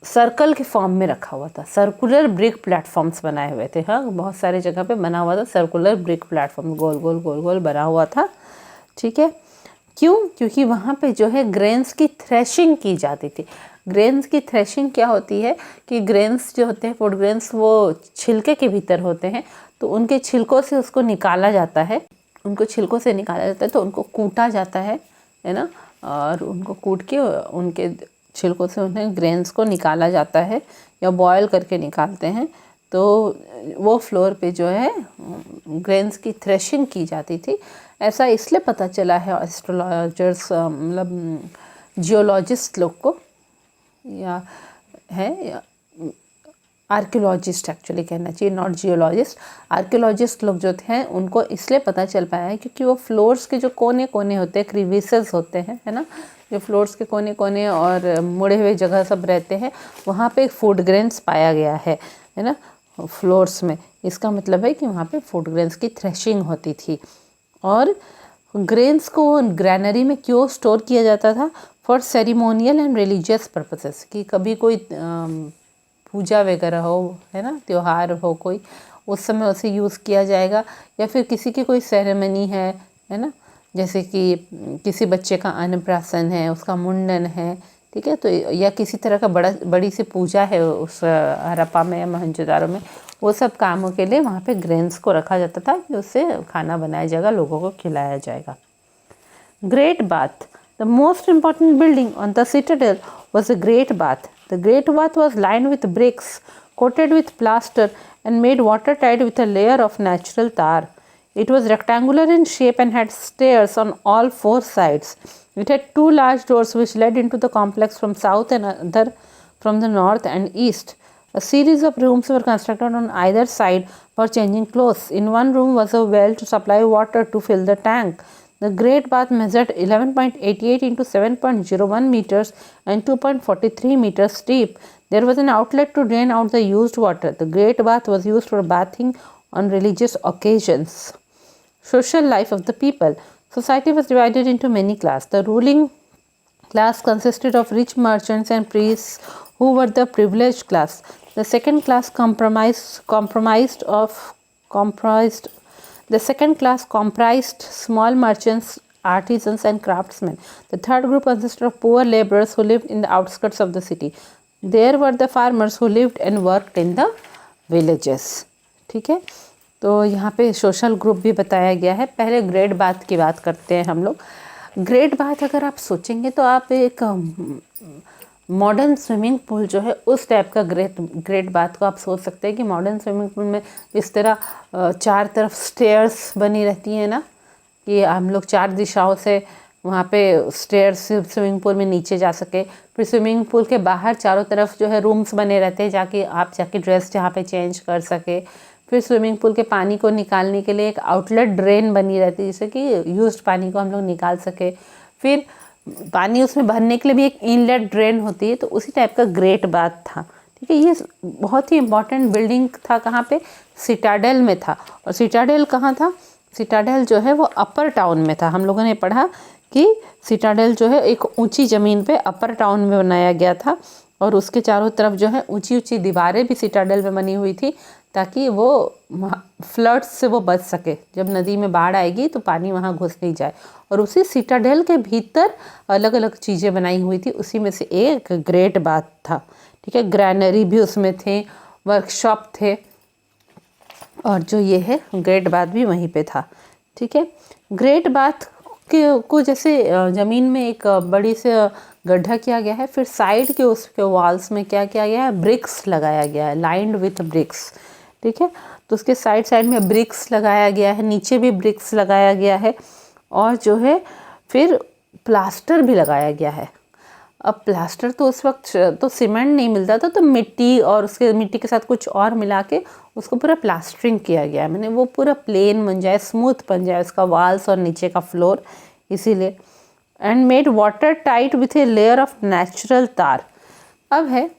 सर्कल के फॉर्म में रखा हुआ था। सर्कुलर ब्रिक प्लेटफॉर्म्स बनाए हुए थे। हाँ, बहुत सारे जगह पे बना हुआ था सर्कुलर ब्रिक प्लेटफॉर्म, गोल गोल गोल गोल बना हुआ था। ठीक है। क्यों? क्योंकि वहाँ पे जो है ग्रेन्स की थ्रेशिंग की जाती थी। ग्रेन्स की थ्रेशिंग क्या होती है कि ग्रेन्स जो होते हैं, फूड ग्रेन्स, वो छिलके के भीतर होते हैं, तो उनके छिलकों से उसको निकाला जाता है। उनको छिलकों से निकाला जाता है तो उनको कूटा जाता है ना, और उनको कूट के उनके छिलकों से उन्हें ग्रेन्स को निकाला जाता है या बॉयल करके निकालते हैं। तो वो फ्लोर पे जो है ग्रेन्स की थ्रेशिंग की जाती थी। ऐसा इसलिए पता चला है एस्ट्रोलॉजर्स, मतलब जियोलॉजिस्ट लोग को, या है आर्कियोलॉजिस्ट एक्चुअली कहना चाहिए, नॉट जियोलॉजिस्ट। आर्कियोलॉजिस्ट लोग जो थे उनको इसलिए पता चल पाया है क्योंकि वो फ्लोर्स के जो कोने कोने होते हैं, क्रीविसेस होते हैं, है ना, जो फ्लोर्स के कोने कोने और मुड़े हुए जगह सब रहते हैं, वहाँ पे फूड ग्रेन्स पाया गया है ना, फ्लोर्स में। इसका मतलब है कि वहाँ पे फूड ग्रेन्स की थ्रेशिंग होती थी। और ग्रेन्स को ग्रैनरी में क्यों स्टोर किया जाता था? For ceremonial and religious purposes, कि कभी कोई पूजा वगैरह हो, है ना, त्योहार हो कोई, उस समय उसे यूज़ किया जाएगा, या फिर किसी की कोई सेरेमनी है ना, जैसे कि किसी बच्चे का अन्नप्राशन है, उसका मुंडन है, ठीक है, तो या किसी तरह का बड़ी सी पूजा है उस हड़प्पा में या मोहनजोदारो में, वो सब कामों के लिए वहाँ पे ग्रेन्स को रखा जाता था कि उससे खाना बनाया जाएगा, लोगों को खिलाया जाएगा। Great bath, the most important building on the Citadel was a great bath. The great bath was lined with bricks, coated with plaster, and made watertight with a layer of natural tar. It was rectangular in shape and had stairs on all four sides. It had two large doors which led into the complex from south and other from the north and east. A series of rooms were constructed on either side for changing clothes. In one room was a well to supply water to fill the tank. The great bath measured 11.88 into 7.01 meters and 2.43 meters deep. There was an outlet to drain out the used water. The great bath was used for bathing on religious occasions. Social life of the people. Society was divided into many classes. The ruling class consisted of rich merchants and priests who were the privileged class. The second class comprised small merchants, artisans, and craftsmen. The third group consisted of poor laborers who lived in the outskirts of the city. There were the farmers who lived and worked in the villages. ठीक है, तो यहाँ पे social group भी बताया गया है। पहले ग्रेट बाथ की बात करते हैं हम लोग। ग्रेट बाथ अगर आप सोचेंगे तो आप एक मॉडर्न स्विमिंग पूल जो है उस टाइप का ग्रेट बाथ को आप सोच सकते हैं कि मॉडर्न स्विमिंग पूल में इस तरह चार तरफ स्टेयर्स बनी रहती हैं ना, कि हम लोग चार दिशाओं से वहाँ पे स्टेयर्स स्विमिंग पूल में नीचे जा सके। फिर स्विमिंग पूल के बाहर चारों तरफ जो है रूम्स बने रहते हैं, जाके ड्रेस जहाँ पे चेंज कर सके। फिर स्विमिंग पूल के पानी को निकालने के लिए एक आउटलेट ड्रेन बनी रहती है, जिससे कि यूज्ड पानी को हम लोग निकाल सके। फिर पानी उसमें भरने के लिए भी एक इनलेट ड्रेन होती है, तो उसी टाइप का ग्रेट बाथ था। ठीक है, ये बहुत ही इम्पॉर्टेंट बिल्डिंग था। कहाँ पे? सिटाडेल में था। और सिटाडेल कहाँ था? सिटाडेल जो है वो अपर टाउन में था। हम लोगों ने पढ़ा कि सिटाडेल जो है एक ऊंची ज़मीन पे अपर टाउन में बनाया गया था, और उसके चारों तरफ जो है ऊंची ऊंची दीवारें भी सिटाडेल में बनी हुई थी, ताकि वो फ्लड्स से वो बच सके। जब नदी में बाढ़ आएगी तो पानी वहाँ घुस नहीं जाए। और उसी सिटाडेल के भीतर अलग अलग चीज़ें बनाई हुई थी, उसी में से एक ग्रेट बाथ था। ठीक है, ग्रैनरी भी उसमें थे, वर्कशॉप थे, और जो ये है ग्रेट बाथ भी वहीं पे था। ठीक है, ग्रेट बाथ को जैसे ज़मीन में एक बड़ी से गड्ढा किया गया है, फिर साइड के उसके वॉल्स में क्या किया गया है? ब्रिक्स लगाया गया है, लाइंड विथ ब्रिक्स। ठीक है, तो उसके साइड साइड में ब्रिक्स लगाया गया है, नीचे भी ब्रिक्स लगाया गया है, और जो है फिर प्लास्टर भी लगाया गया है। अब प्लास्टर तो उस वक्त तो सीमेंट नहीं मिलता था, तो मिट्टी और उसके मिट्टी के साथ कुछ और मिला के उसको पूरा प्लास्टरिंग किया गया, मैंने वो पूरा प्लेन बन जाए, स्मूथ बन जाए उसका वॉल्स और नीचे का फ्लोर, इसीलिए। And made water tight with a layer of natural तार। अब है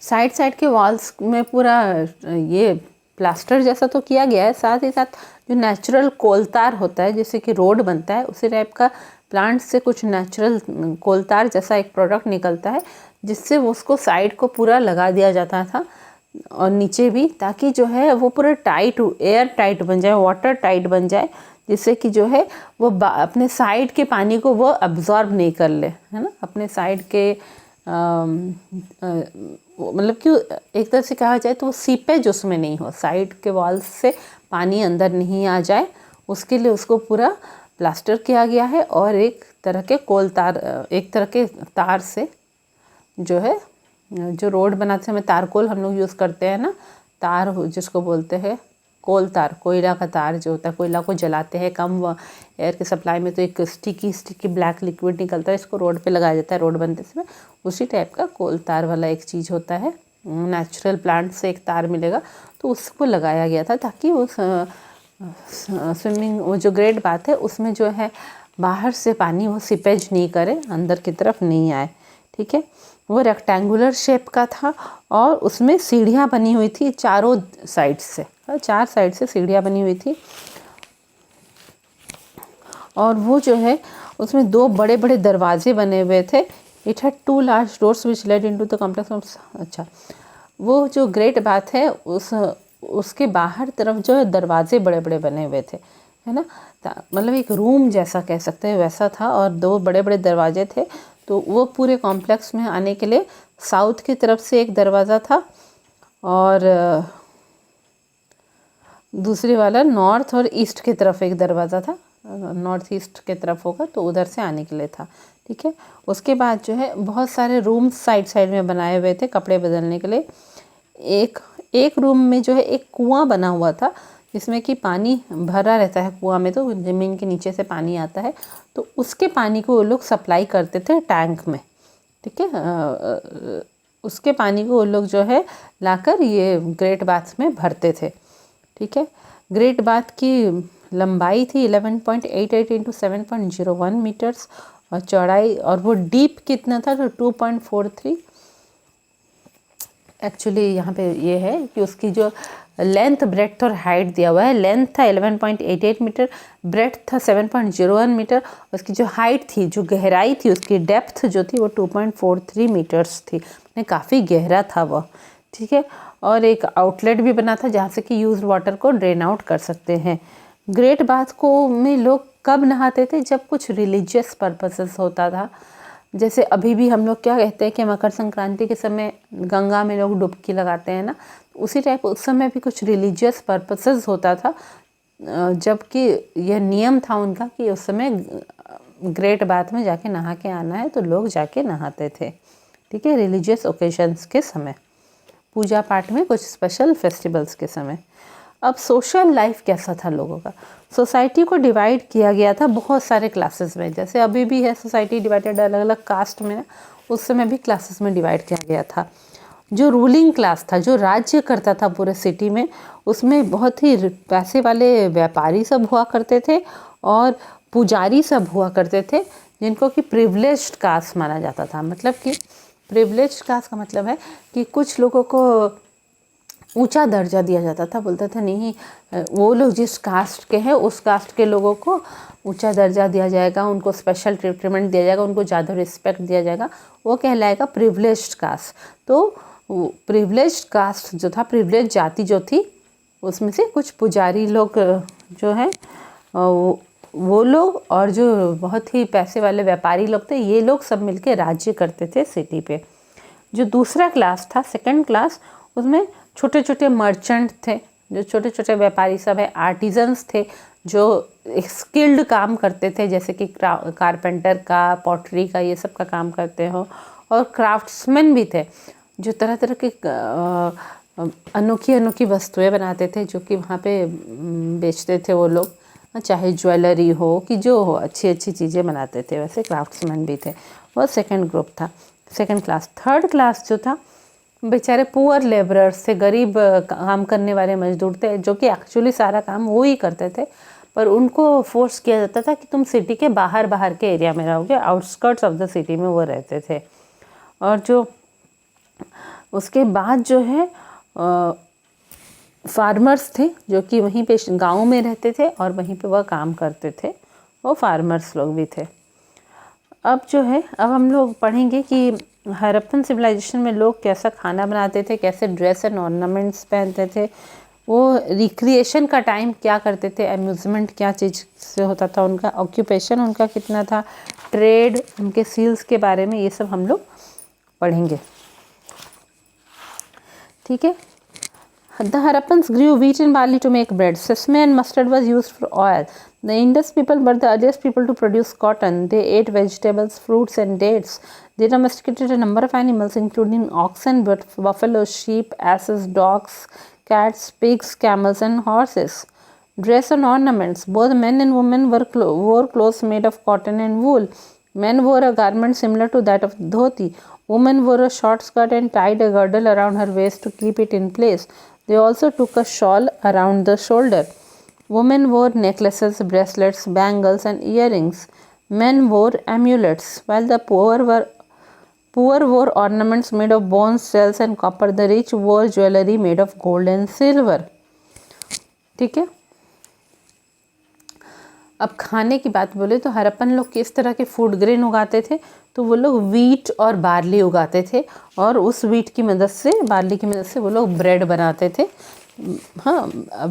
साइड साइड के वॉल्स में पूरा ये प्लास्टर जैसा तो किया गया है, साथ ही साथ जो नेचुरल कोलतार होता है, जैसे कि रोड बनता है उसी टाइप का प्लांट से कुछ नेचुरल कोलतार जैसा एक प्रोडक्ट निकलता है, जिससे वो उसको साइड को पूरा लगा दिया जाता था और नीचे भी, ताकि जो है वो पूरा टाइट, एयर टाइट बन जाए, वाटर टाइट बन जाए, जिससे कि जो है वो अपने साइड के पानी को वो अब्जॉर्ब नहीं कर ले, है ना। अपने साइड के मतलब कि एक तरह से कहा जाए तो वो सीपेज उसमें नहीं हो, साइड के वॉल्स से पानी अंदर नहीं आ जाए, उसके लिए उसको पूरा प्लास्टर किया गया है। और एक तरह के एक तरह के तार से जो है, जो रोड बनाते समय तारकोल हम लोग यूज़ करते हैं ना, तार जिसको बोलते हैं कोल तार, कोयला का तार जो होता है, कोयला को जलाते हैं कम एयर के सप्लाई में तो एक स्टिकी ब्लैक लिक्विड निकलता है, इसको रोड पे लगाया जाता है रोड बनते समय, उसी टाइप का कोल तार वाला एक चीज़ होता है। नेचुरल प्लांट से एक तार मिलेगा तो उसको लगाया गया था, ताकि वो स्विमिंग, वो जो ग्रेट बात है उसमें जो है बाहर से पानी वो सिपेज नहीं करे, अंदर की तरफ नहीं आए, ठीक है। वो रेक्टेंगुलर शेप का था और उसमें सीढ़ियाँ बनी हुई थी चारों साइड से, 4 साइड से सीढ़ियाँ बनी हुई थी। और वो जो है उसमें 2 बड़े बड़े दरवाजे बने हुए थे। It had 2 large doors which lead into the complex. अच्छा, वो जो ग्रेट बात है उसके बाहर तरफ जो है दरवाजे बड़े बड़े बने हुए थे, है ना, मतलब एक रूम जैसा कह सकते हैं वैसा था, और 2 बड़े बड़े दरवाजे थे। तो वो पूरे कॉम्प्लेक्स में आने के लिए साउथ की तरफ से एक दरवाज़ा था और दूसरी वाला नॉर्थ और ईस्ट की तरफ एक दरवाज़ा था, नॉर्थ ईस्ट की तरफ होगा तो उधर से आने के लिए था, ठीक है। उसके बाद जो है बहुत सारे रूम्स साइड साइड में बनाए हुए थे कपड़े बदलने के लिए। एक रूम में जो है एक कुआं बना हुआ था, जिसमें कि पानी भरा रहता है कुआं में, तो ज़मीन के नीचे से पानी आता है, तो उसके पानी को वो लोग सप्लाई करते थे टैंक में, ठीक है। उसके पानी को वो लोग जो है लाकर ये ग्रेट बाथ में भरते थे, ठीक है। ग्रेट बाथ की लंबाई थी 11.88 इंटू 7.01 मीटर्स और चौड़ाई, और वो डीप कितना था तो 2.43। एक्चुअली यहाँ पे ये है कि उसकी जो लेंथ, ब्रेड्थ और हाइट दिया हुआ है। लेंथ था 11.88 मीटर, ब्रेड्थ था 7.01 मीटर, उसकी जो हाइट थी, जो गहराई थी, उसकी डेप्थ जो थी वो 2.43 मीटर्स थी, काफ़ी गहरा था वो, ठीक है। और एक आउटलेट भी बना था जहाँ से कि यूज्ड वाटर को ड्रेन आउट कर सकते हैं। ग्रेट बाथ को में लोग कब नहाते थे? जब कुछ रिलीजियस पर्पसेस होता था, जैसे अभी भी हम लोग क्या कहते हैं कि मकर संक्रांति के समय गंगा में लोग डुबकी लगाते हैं ना, उसी टाइप उस समय भी कुछ रिलीजियस पर्पसेस होता था, जबकि यह नियम था उनका कि उस समय ग्रेट बाथ में जाके नहा के आना है, तो लोग जाके नहाते थे, ठीक है, रिलीजियस ओकेजन्स के समय, पूजा पाठ में, कुछ स्पेशल फेस्टिवल्स के समय। अब सोशल लाइफ कैसा था लोगों का? सोसाइटी को डिवाइड किया गया था बहुत सारे क्लासेस में, जैसे अभी भी है सोसाइटी डिवाइडेड अलग अलग कास्ट में, उस समय भी क्लासेस में डिवाइड किया गया था। जो रूलिंग क्लास था, जो राज्य करता था पूरे सिटी में, उसमें बहुत ही पैसे वाले व्यापारी सब हुआ करते थे और पुजारी सब हुआ करते थे, जिनको कि प्रिविलेज्ड कास्ट माना जाता था। मतलब कि प्रिविलेज्ड कास्ट का मतलब है कि कुछ लोगों को ऊंचा दर्जा दिया जाता था, बोलता था नहीं वो लोग जिस कास्ट के हैं उस कास्ट के लोगों को ऊंचा दर्जा दिया जाएगा, उनको स्पेशल ट्रीटमेंट दिया जाएगा, उनको ज़्यादा रिस्पेक्ट दिया जाएगा, वो कहलाएगा प्रिविलेज्ड कास्ट। तो प्रिविलेज्ड कास्ट जो था, प्रिविलेज जाति जो थी, उसमें से कुछ पुजारी लोग जो हैं वो लोग और जो बहुत ही पैसे वाले व्यापारी लोग थे, ये लोग सब मिलके राज्य करते थे सिटी पे। जो दूसरा क्लास था, सेकंड क्लास, उसमें छोटे छोटे मर्चेंट थे, जो छोटे छोटे व्यापारी सब है, आर्टिजन्स थे जो स्किल्ड काम करते थे, जैसे कि कारपेंटर का, पॉटरी का, ये सब का काम करते हो, और क्राफ्ट्समैन भी थे जो तरह तरह के अनोखी अनोखी वस्तुएं बनाते थे, जो कि वहाँ पे बेचते थे वो लोग, चाहे ज्वेलरी हो कि जो हो, अच्छी अच्छी चीज़ें बनाते थे। वैसे क्राफ्ट्समैन भी थे। वो सेकंड ग्रुप था, सेकंड क्लास। थर्ड क्लास जो था, बेचारे पुअर लेबरर्स थे, गरीब काम करने वाले मजदूर थे, जो कि एक्चुअली सारा काम वो ही करते थे, पर उनको फोर्स किया जाता था कि तुम सिटी के बाहर बाहर के एरिया में रहोगे, आउटस्कर्ट्स ऑफ द सिटी में वो रहते थे। और जो उसके बाद जो है फार्मर्स थे, जो कि वहीं पे गाँव में रहते थे और वहीं पे वह काम करते थे, वो फार्मर्स लोग भी थे। अब जो है, अब हम लोग पढ़ेंगे कि हड़प्पन सिविलाइजेशन में लोग कैसा खाना बनाते थे, कैसे ड्रेस एंड ऑर्नामेंट्स पहनते थे, वो रिक्रिएशन का टाइम क्या करते थे, अम्यूज़मेंट क्या चीज़ से होता था, उनका ऑक्यूपेशन उनका कितना था, ट्रेड, उनके सील्स के बारे में, ये सब हम लोग पढ़ेंगे। ठीक है। The Harappans grew wheat and barley to make bread. Sesame and mustard was used for oil. The Indus people were the earliest people to produce cotton. They ate vegetables, fruits, and dates. They domesticated a number of animals, including oxen, buffalo, sheep, asses, dogs, cats, pigs, camels, and horses. Dress and ornaments. Both men and women wore clothes made of cotton and wool. Men wore a garment similar to that of dhoti. Women wore a short skirt and tied a girdle around her waist to keep it in place. They also took a shawl around the shoulder. Women wore necklaces, bracelets, bangles, and earrings. Men wore amulets, while the poor wore ornaments made of bones, shells, and copper. The rich wore jewelry made of gold and silver. ठीक है। अब खाने की बात बोले तो हड़प्पन लोग किस तरह के फूड ग्रेन उगाते थे, तो वो लोग वीट और बार्ली उगाते थे, और उस वीट की मदद से, बार्ली की मदद से वो लोग ब्रेड बनाते थे। हाँ,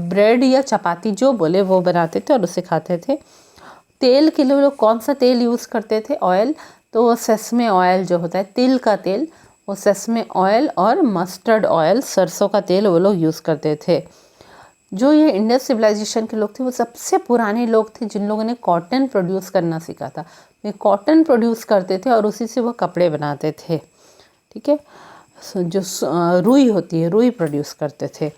ब्रेड या चपाती जो बोले वो बनाते थे और उसे खाते थे। तेल के लिए वो लोग कौन सा तेल यूज़ करते थे, ऑयल, तो वो सेसमे ऑयल जो होता है, तिल का तेल, वो सेसमे ऑयल और मस्टर्ड ऑयल, सरसों का तेल वो लोग यूज़ करते थे। जो ये इंडस सिविलाइजेशन के लोग थे, वो सबसे पुराने लोग थे जिन लोगों ने कॉटन प्रोड्यूस करना सीखा था। वे कॉटन प्रोड्यूस करते थे और उसी से वो कपड़े बनाते थे। ठीक है। जो रुई होती है, रुई प्रोड्यूस करते थे।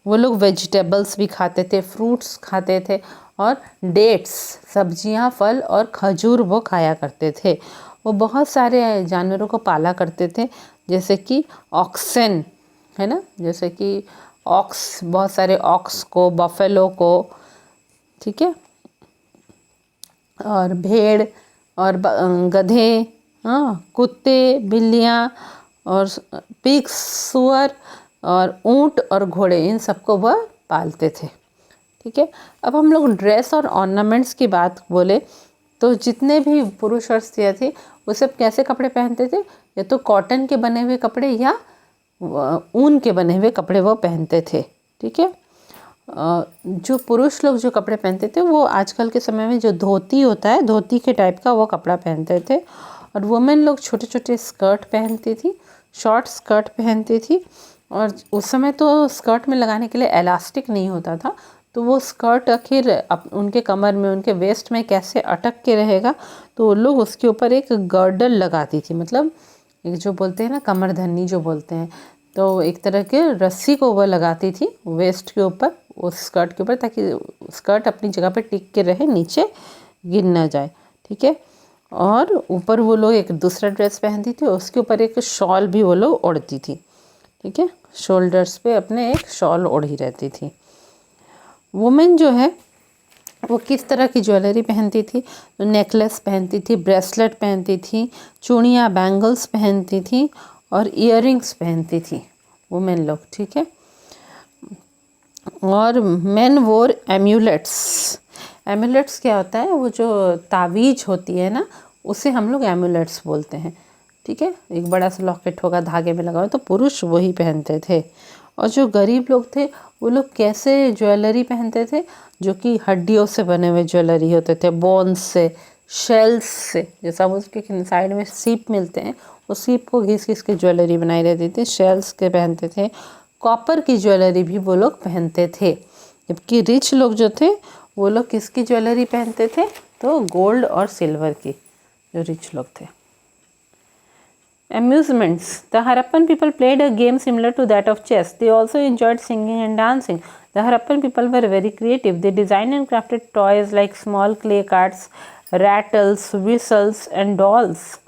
वो लोग वेजिटेबल्स भी खाते थे, फ्रूट्स खाते थे, और डेट्स, सब्जियां, फल और खजूर वो खाया करते थे। वो बहुत सारे जानवरों को पाला करते थे, जैसे कि ऑक्सन है ना, जैसे कि ऑक्स, बहुत सारे ऑक्स को, बफेलो को, ठीक है, और भेड़ और गधे, हाँ, कुत्ते, बिल्लियाँ और पिग्स, सुअर और ऊंट और घोड़े, इन सबको वह पालते थे। ठीक है। अब हम लोग ड्रेस और ऑर्नामेंट्स की बात बोले तो जितने भी पुरुष और स्त्रियाँ थी वो सब कैसे कपड़े पहनते थे, या तो कॉटन के बने हुए कपड़े या ऊन के बने हुए कपड़े वो पहनते थे। ठीक है। जो पुरुष लोग जो कपड़े पहनते थे वो आजकल के समय में जो धोती होता है, धोती के टाइप का वो कपड़ा पहनते थे, और वुमेन लोग छोटे छोटे स्कर्ट पहनती थी, शॉर्ट स्कर्ट पहनती थी। और उस समय तो स्कर्ट में लगाने के लिए इलास्टिक नहीं होता था, तो वो स्कर्ट आखिर उनके कमर में, उनके वेस्ट में कैसे अटक के रहेगा, तो वो लोग उसके ऊपर एक गर्डल लगाती थी, मतलब एक जो बोलते हैं ना कमरधन्नी जो बोलते हैं, तो एक तरह के रस्सी को वो लगाती थी वेस्ट के ऊपर, उस स्कर्ट के ऊपर, ताकि स्कर्ट अपनी जगह पे टिक के रहे, नीचे गिर ना जाए। ठीक है। और ऊपर वो लोग एक दूसरा ड्रेस पहनती थी, उसके ऊपर एक शॉल भी वो लोग ओढ़ती थी। ठीक है। शोल्डर्स पे अपने एक शॉल ओढ़ी रहती थी। वुमेन जो है वो किस तरह की ज्वेलरी पहनती थी, तो नेकलेस पहनती थी, ब्रेसलेट पहनती थी, चूड़ियाँ, बैंगल्स पहनती थी, और इयररिंग्स पहनती थी वुमेन लोग। ठीक है। और मेन वोर एम्यूलेट्स। एम्यूलेट्स क्या होता है, वो जो तावीज़ होती है ना, उसे हम लोग एम्यूलेट्स बोलते हैं। ठीक है। एक बड़ा सा लॉकेट होगा, धागे में लगा हुआ, तो पुरुष वही पहनते थे। और जो गरीब लोग थे वो लोग कैसे ज्वेलरी पहनते थे, जो कि हड्डियों से बने हुए ज्वेलरी होते थे, बोन्स से, शेल्स से, जैसा उसके साइड में सीप मिलते हैं, उस सीप को घिस घिस के ज्वेलरी बनाई रहती थी, शेल्स के पहनते थे। कॉपर की ज्वेलरी भी वो लोग पहनते थे। जबकि रिच लोग जो थे वो लोग किसकी ज्वेलरी पहनते थे, तो गोल्ड और सिल्वर की, जो रिच लोग थे। Amusements. The Harappan people played a game similar to that of chess. They also enjoyed singing and dancing. The Harappan people were very creative. They designed and crafted toys like small clay carts, rattles, whistles, and dolls.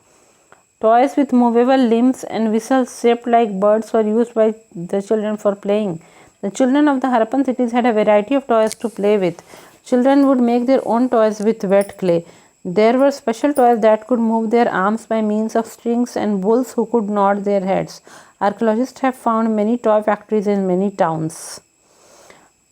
Toys with movable limbs and whistles shaped like birds were used by the children for playing. The children of the Harappan cities had a variety of toys to play with. Children would make their own toys with wet clay. There were special toys that could move their arms by means of strings and bulls who could nod their heads. Archaeologists have found many toy factories in many towns.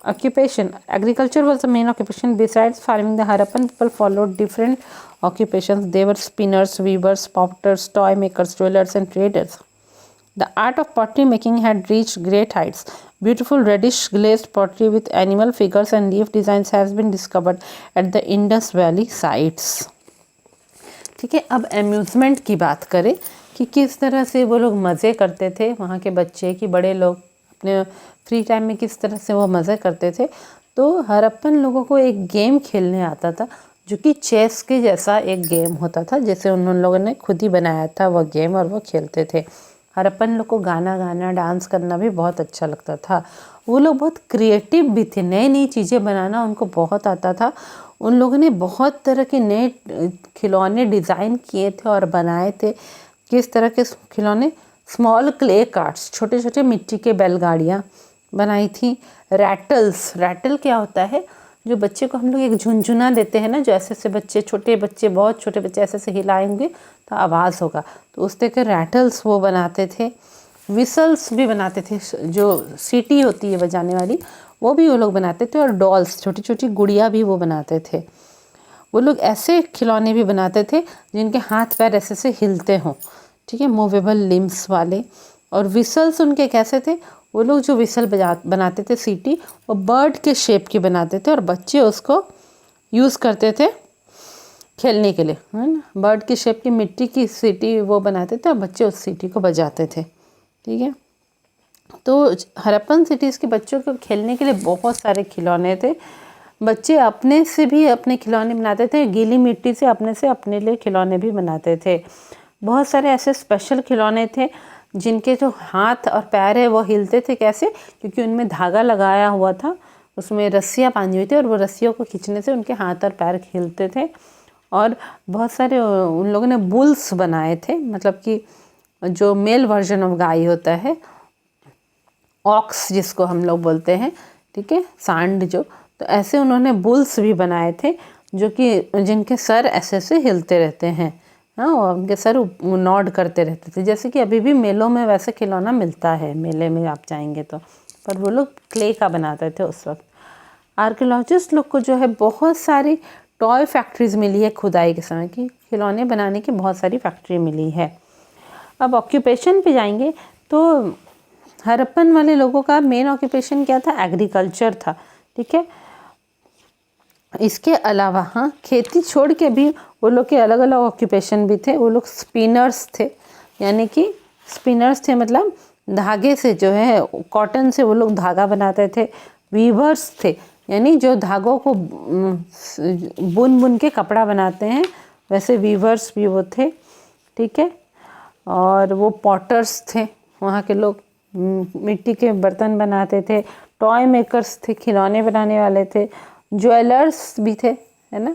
Occupation. Agriculture was the main occupation. Besides farming, the Harappan people followed different occupations. They were spinners, weavers, potters, toy makers, jewelers, and traders. The art of pottery making had reached great heights. Beautiful reddish glazed pottery with animal figures and leaf designs has been discovered at the Indus Valley sites. ठीक है, अब amusement की बात करें कि किस तरह से वो लोग मज़े करते थे, वहाँ के बच्चे कि बड़े लोग अपने फ्री टाइम में किस तरह से वो मज़े करते थे। तो हरप्पन लोगों को एक गेम खेलने आता था जो कि चेस के जैसा एक गेम होता था, जैसे उन लोगों ने खुद ही बनाया था वह गेम और वो खेलते थे। हरप्पन लोग को गाना गाना, डांस करना भी बहुत अच्छा लगता था। वो लोग बहुत क्रिएटिव भी थे, नई नई चीज़ें बनाना उनको बहुत आता था। उन लोगों ने बहुत तरह के नए खिलौने डिज़ाइन किए थे और बनाए थे। किस तरह के खिलौने? स्मॉल क्ले कार्ट्स, छोटे छोटे मिट्टी के बैलगाड़ियाँ बनाई थी। रैटल्स, रैटल क्या होता है? जो बच्चे को हम लोग एक झुनझुना देते हैं ना, जो ऐसे ऐसे बच्चे, छोटे बच्चे, बहुत छोटे बच्चे ऐसे ऐसे हिलाएंगे तो आवाज़ होगा, तो उस तरह के रैटल्स वो बनाते थे। विसल्स भी बनाते थे, जो सीटी होती है बजाने वाली, वो भी वो लोग बनाते थे। और डॉल्स, छोटी छोटी गुड़िया भी वो बनाते थे। वो लोग ऐसे खिलौने भी बनाते थे जिनके हाथ पैर ऐसे से हिलते हों, ठीक है, मूवेबल लिम्स वाले। और विसल्स उनके कैसे थे? वो लोग जो विसल बनाते थे सीटी, वो बर्ड के शेप की बनाते थे और बच्चे उसको यूज़ करते थे खेलने के लिए, है ना। बर्ड की शेप की मिट्टी की सीटी वो बनाते थे और बच्चे उस सीटी को बजाते थे, ठीक है। तो हरप्पन सिटीज़ के बच्चों को खेलने के लिए बहुत सारे खिलौने थे। बच्चे अपने से भी अपने खिलौने बनाते थे, गीली मिट्टी से अपने लिए खिलौने भी बनाते थे। बहुत सारे ऐसे स्पेशल खिलौने थे जिनके जो हाथ और पैर है वो हिलते थे। कैसे? क्योंकि उनमें धागा लगाया हुआ था, उसमें रस्सियाँ बांधी हुई थी और वो रस्सियों को खींचने से उनके हाथ और पैर हिलते थे। और बहुत सारे उन लोगों ने बुल्स बनाए थे, मतलब कि जो मेल वर्जन ऑफ गाय होता है, ऑक्स जिसको हम लोग बोलते हैं, ठीक है, सांड जो, तो ऐसे उन्होंने बुल्स भी बनाए थे जो कि जिनके सर ऐसे ऐसे हिलते रहते हैं, हाँ, और उनके सर नॉड करते रहते थे। जैसे कि अभी भी मेलों में वैसे खिलौना मिलता है, मेले में आप जाएंगे तो, पर वो लोग क्ले का बनाते थे उस वक्त। आर्कियोलॉजिस्ट लोग को जो है बहुत सारी टॉय फैक्ट्रीज मिली है, खुदाई के समय की खिलौने बनाने की बहुत सारी फैक्ट्री मिली है। अब ऑक्यूपेशन पे जाएंगे तो हरप्पन वाले लोगों का मेन ऑक्यूपेशन क्या था? एग्रीकल्चर था, ठीक है। इसके अलावा हाँ, खेती छोड़ के भी वो लोग के अलग अलग ऑक्यूपेशन भी थे। वो लोग स्पिनर्स थे, यानी कि स्पिनर्स थे मतलब धागे से जो है, कॉटन से वो लोग धागा बनाते थे। वीवर्स थे, यानी जो धागों को बुन बुन के कपड़ा बनाते हैं, वैसे वीवर्स भी वो थे, ठीक है। और वो पॉटर्स थे, वहाँ के लोग मिट्टी के बर्तन बनाते थे। टॉय मेकर्स थे, खिलौने बनाने वाले थे। ज्वेलर्स भी थे, है ना।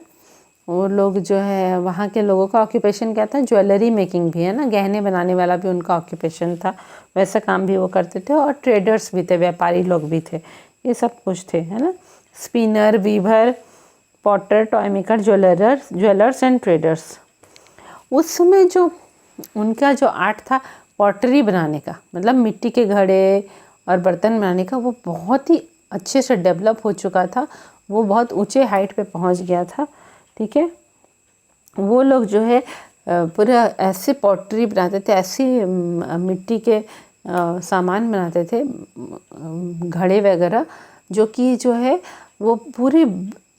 वो लोग जो है, वहाँ के लोगों का ऑक्यूपेशन क्या था? ज्वेलरी मेकिंग भी, है ना, गहने बनाने वाला भी उनका ऑक्यूपेशन था, वैसा काम भी वो करते थे। और ट्रेडर्स भी थे, व्यापारी लोग भी थे, ये सब कुछ थे, है ना। Spinner, weaver, potter, toy maker, jewellers and traders. उस समय जो उनका जो आर्ट था पॉटरी बनाने का, मतलब मिट्टी के घड़े और बर्तन बनाने का, वो बहुत ही अच्छे से डेवलप हो चुका था। वो बहुत ऊंचे हाइट पे पहुंच गया था, ठीक है। वो लोग जो है पूरा ऐसे पॉटरी बनाते थे, ऐसी मिट्टी के सामान बनाते थे, घड़े वगैरह, जो कि जो है वो पूरे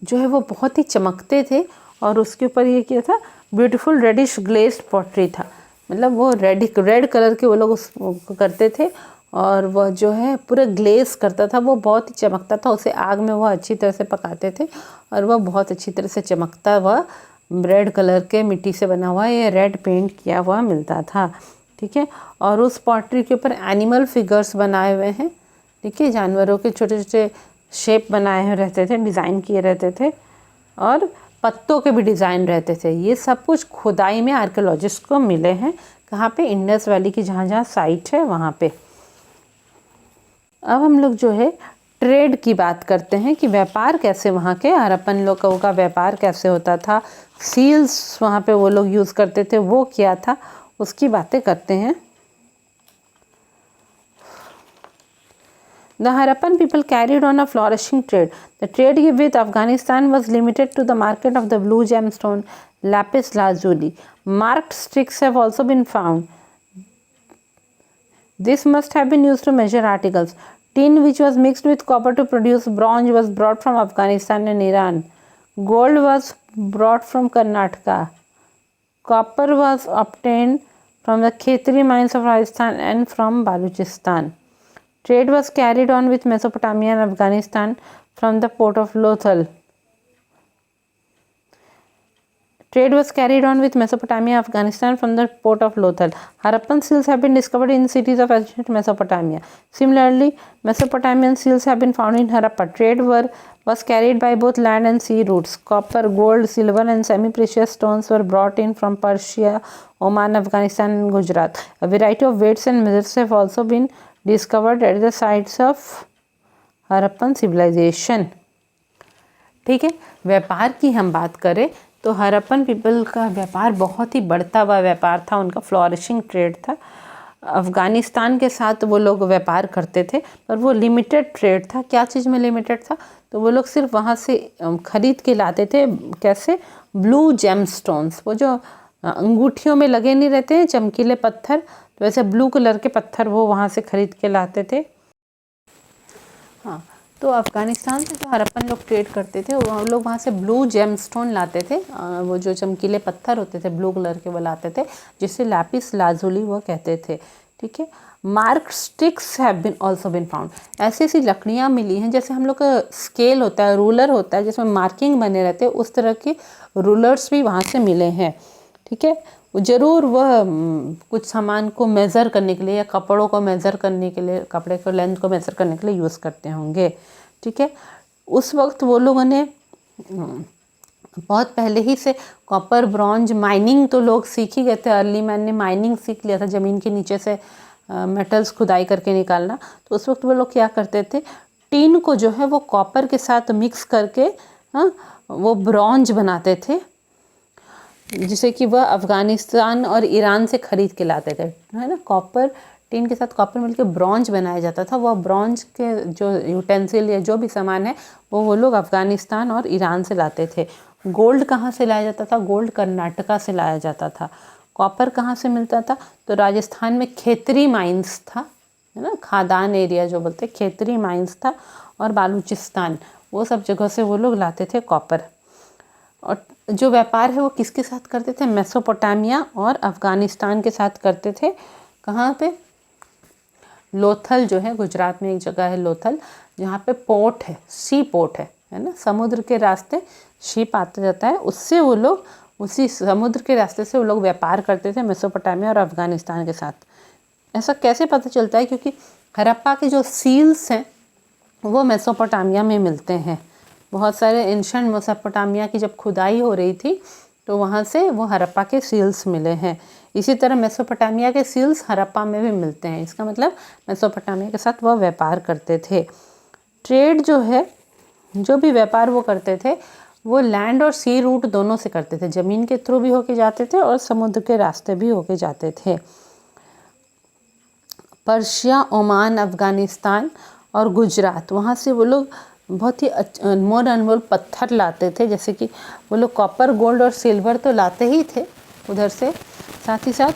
जो है वो बहुत ही चमकते थे। और उसके ऊपर ये क्या था? ब्यूटीफुल रेडिश ग्लेज्ड पॉटरी था, मतलब वो रेड कलर के वो लोग उसको करते थे और वह जो है पूरा ग्लेज करता था, वो बहुत ही चमकता था। उसे आग में वह अच्छी तरह से पकाते थे और वह बहुत अच्छी तरह से चमकता हुआ रेड कलर के मिट्टी से बना हुआ, ये रेड पेंट किया हुआ मिलता था, ठीक है। और उस पॉटरी के ऊपर एनिमल फिगर्स बनाए हुए हैं, ठीक है, जानवरों के छोटे छोटे शेप बनाए हुए रहते थे, डिज़ाइन किए रहते थे, और पत्तों के भी डिज़ाइन रहते थे। ये सब कुछ खुदाई में आर्कियोलॉजिस्ट को मिले हैं। कहाँ पे? इंडस वैली की जहाँ जहाँ साइट है वहाँ पे। अब हम लोग जो है ट्रेड की बात करते हैं कि व्यापार कैसे वहाँ के हड़प्पन लोगों का व्यापार कैसे होता था, सील्स वहाँ पे वो लोग यूज़ करते थे, वो क्या था, उसकी बातें करते हैं। The Harappan people carried on a flourishing trade. The trade with Afghanistan was limited to the market of the blue gemstone, lapis lazuli. Marked sticks have also been found. This must have been used to measure articles. Tin, which was mixed with copper to produce bronze, was brought from Afghanistan and Iran. Gold was brought from Karnataka. Copper was obtained from the Khetri mines of Rajasthan and from Baluchistan. Trade was carried on with Mesopotamia and Afghanistan from the port of Lothal. Harappan seals have been discovered in cities of ancient Mesopotamia. Similarly, Mesopotamian seals have been found in Harappa. Trade was carried by both land and sea routes. Copper, gold, silver and semi-precious stones were brought in from Persia, Oman, Afghanistan and Gujarat. A variety of weights and measures have also been discovered at the sites of Harappan civilisation. ठीक है, व्यापार की हम बात करें तो Harappan people का व्यापार बहुत ही बढ़ता हुआ व्यापार था, उनका फ्लोरिशिंग ट्रेड था। अफ़गानिस्तान के साथ वो लोग व्यापार करते थे, पर वो लिमिटेड ट्रेड था। क्या चीज़ में लिमिटेड था? तो वो लोग सिर्फ वहाँ से ख़रीद के लाते थे। कैसे? ब्लू जेमस्टोन्स, वो जो अंगूठियों में लगे नहीं रहते हैं चमकीले पत्थर, तो वैसे ब्लू कलर के पत्थर वो वहाँ से ख़रीद के लाते थे। हाँ, तो अफ़गानिस्तान से जो हड़प्पन लोग ट्रेड करते थे वो लोग वहाँ से ब्लू जेमस्टोन लाते थे, वो जो चमकीले पत्थर होते थे ब्लू कलर के वो लाते थे, जिसे लैपिस लाजुली वो कहते थे। ठीक है, mark sticks have been also been found. ऐसी ऐसी लकड़ियाँ मिली हैं, जैसे हम लोग का स्केल होता है, रूलर होता है जिसमें मार्किंग बने रहते हैं, उस तरह के रूलर्स भी वहाँ से मिले हैं। ठीक है, ज़रूर वह कुछ सामान को मेज़र करने के लिए या कपड़ों को मेज़र करने के लिए, कपड़े को लेंथ को मेज़र करने के लिए यूज़ करते होंगे। ठीक है, उस वक्त वो लोगों ने बहुत पहले ही से कॉपर, ब्रॉन्ज, माइनिंग तो लोग सीख ही गए थे। अर्ली मैन ने माइनिंग सीख लिया था, ज़मीन के नीचे से मेटल्स खुदाई करके निकालना। तो उस वक्त वो लोग क्या करते थे, टीन को जो है वो कॉपर के साथ मिक्स करके वो ब्रॉन्ज बनाते थे, जिसे कि वह अफ़गानिस्तान और ईरान से ख़रीद के लाते थे। है ना, कॉपर, टीन के साथ कॉपर मिलकर ब्रॉन्ज बनाया जाता था। वह ब्रॉन्ज के जो यूटेंसिल या जो भी सामान है वो लोग अफ़गानिस्तान और ईरान से लाते थे। गोल्ड कहाँ से लाया जाता था? गोल्ड कर्नाटका से लाया जाता था। कॉपर कहाँ से मिलता था? तो राजस्थान में खेतरी माइंस था, है ना, खादान एरिया जो बोलते हैं, खेतरी माइंस था, और बालूचिस्तान, वो सब जगह से वो लोग लाते थे कॉपर। और जो व्यापार है वो किसके साथ करते थे? मेसोपोटामिया और अफ़गानिस्तान के साथ करते थे। कहाँ पे? लोथल जो है, गुजरात में एक जगह है लोथल, जहाँ पे पोर्ट है, सी पोर्ट है ना, समुद्र के रास्ते शिप आता जाता है, उससे वो लोग, उसी समुद्र के रास्ते से वो लोग व्यापार करते थे मेसोपोटामिया और अफ़गानिस्तान के साथ। ऐसा कैसे पता चलता है? क्योंकि हड़प्पा के जो सील्स हैं वो मेसोपोटामिया में मिलते हैं। बहुत सारे एंशिएंट मेसोपोटामिया की जब खुदाई हो रही थी तो वहाँ से वो हड़प्पा के सील्स मिले हैं। इसी तरह मेसोपोटामिया के सील्स हड़प्पा में भी मिलते हैं। इसका मतलब मेसोपोटामिया के साथ वह व्यापार करते थे। ट्रेड जो है, जो भी व्यापार वो करते थे वो लैंड और सी रूट दोनों से करते थे। ज़मीन के थ्रू भी होके जाते थे और समुद्र के रास्ते भी होके जाते थे। पर्शिया, ओमान, अफ़गानिस्तान और गुजरात, वहाँ से वो लोग बहुत ही अनमोल पत्थर लाते थे, जैसे कि वो लोग कॉपर, गोल्ड और सिल्वर तो लाते ही थे उधर से, साथ ही साथ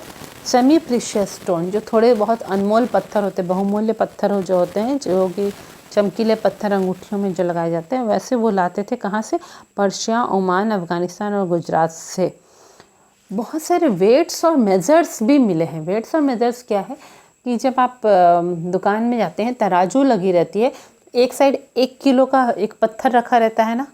सेमी प्रीशियस स्टोन, जो थोड़े बहुत अनमोल पत्थर होते, बहुमूल्य पत्थर जो होते हैं, जो कि चमकीले पत्थर अंगूठियों में जो लगाए जाते हैं, वैसे वो लाते थे। कहाँ से? पर्शिया, ओमान, अफ़गानिस्तान और गुजरात से। बहुत सारे वेट्स और मेज़र्स भी मिले हैं। वेट्स और मेज़र्स क्या है कि जब आप दुकान में जाते हैं, तराजू लगी रहती है, एक साइड 1 किलो का एक पत्थर रखा रहता है ना,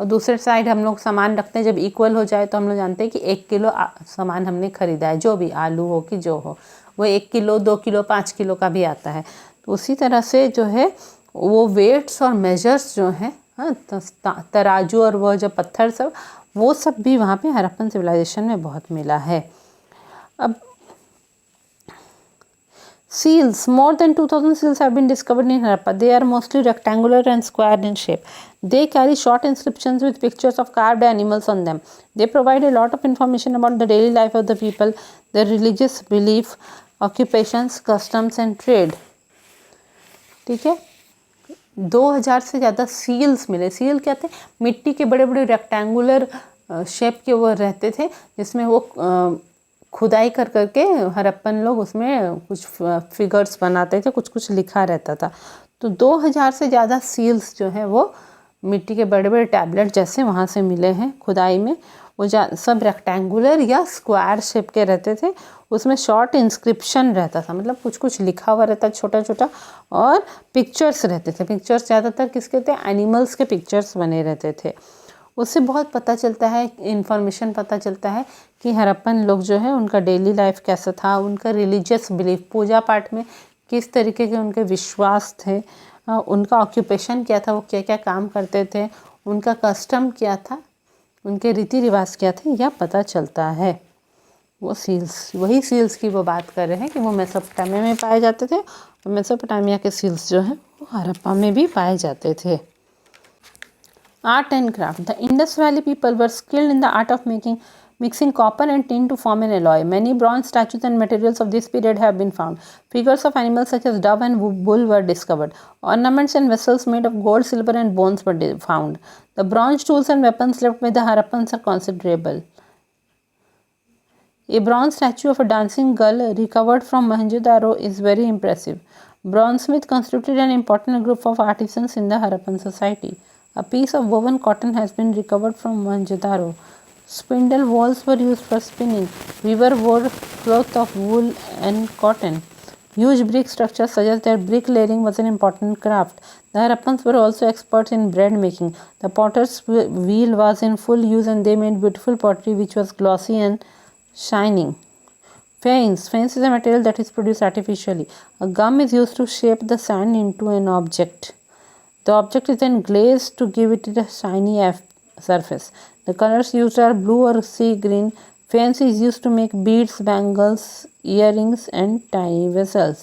और दूसरे साइड हम लोग सामान रखते हैं। जब इक्वल हो जाए तो हम लोग जानते हैं कि 1 किलो सामान हमने ख़रीदा है, जो भी आलू हो कि जो हो, वो 1 किलो, 2 किलो, 5 किलो का भी आता है। तो उसी तरह से जो है वो वेट्स और मेजर्स जो हैं, हाँ, तराजू और वो जो पत्थर सब, वो सब भी वहाँ पे हड़प्पन सिविलाइजेशन में बहुत मिला है। अब seals, more than 2000 seals have been discovered in Harappa. They are mostly rectangular and square in shape. They carry short inscriptions with pictures of carved animals on them. They provide a lot of information about the daily life of the people, their religious belief, occupations, customs and trade. ठीक है, 2000 से ज़्यादा seals मिले। Seal क्या थे? मिट्टी के बड़े बड़े रेक्टेंगुलर शेप के वो रहते थे, जिसमें वो खुदाई कर करके हड़प्पन लोग उसमें कुछ फिगर्स बनाते थे, कुछ कुछ लिखा रहता था। तो 2000 से ज़्यादा सील्स जो है वो मिट्टी के बड़े बड़े टैबलेट जैसे वहाँ से मिले हैं खुदाई में। वो सब रेक्टेंगुलर या स्क्वायर शेप के रहते थे। उसमें शॉर्ट इंस्क्रिप्शन रहता था, मतलब कुछ कुछ लिखा हुआ रहता छोटा छोटा, और पिक्चर्स रहते थे। पिक्चर्स ज़्यादातर किसके थे? एनिमल्स के पिक्चर्स बने रहते थे। उससे बहुत पता चलता है, इन्फॉर्मेशन पता चलता है कि हड़प्पन लोग जो है उनका डेली लाइफ कैसा था, उनका रिलीजियस बिलीफ, पूजा पाठ में किस तरीके के उनके विश्वास थे, उनका ऑक्यूपेशन क्या था, वो क्या क्या काम करते थे, उनका कस्टम क्या था, उनके रीति रिवाज क्या थे, यह पता चलता है। वो सील्स, वही सील्स की वो बात कर रहे हैं कि वो मेसोपोटामिया में पाए जाते थे, और मेसोपोटामिया के सील्स जो हैं वो हड़प्पा में भी पाए जाते थे। Art and craft. The Indus Valley people were skilled in the art of mixing copper and tin to form an alloy. Many bronze statues and materials of this period have been found. Figures of animals such as dove and bull were discovered. Ornaments and vessels made of gold, silver and bones were found. The bronze tools and weapons left by the Harappans are considerable. A bronze statue of a dancing gull recovered from Mohenjo-daro is very impressive. Bronzesmiths constituted an important group of artisans in the Harappan society. A piece of woven cotton has been recovered from Mohenjo-daro. Spindle wheels were used for spinning. Weaver wore cloth of wool and cotton. Huge brick structures suggest that brick layering was an important craft. The Harappans were also experts in bread making. The potter's wheel was in full use and they made beautiful pottery which was glossy and shining. Faience. Faience is a material that is produced artificially. A gum is used to shape the sand into an object. The object is then glazed to give it a shiny surface. The colors used are blue or sea green. Faience is used to make beads, bangles, earrings and tiny vessels.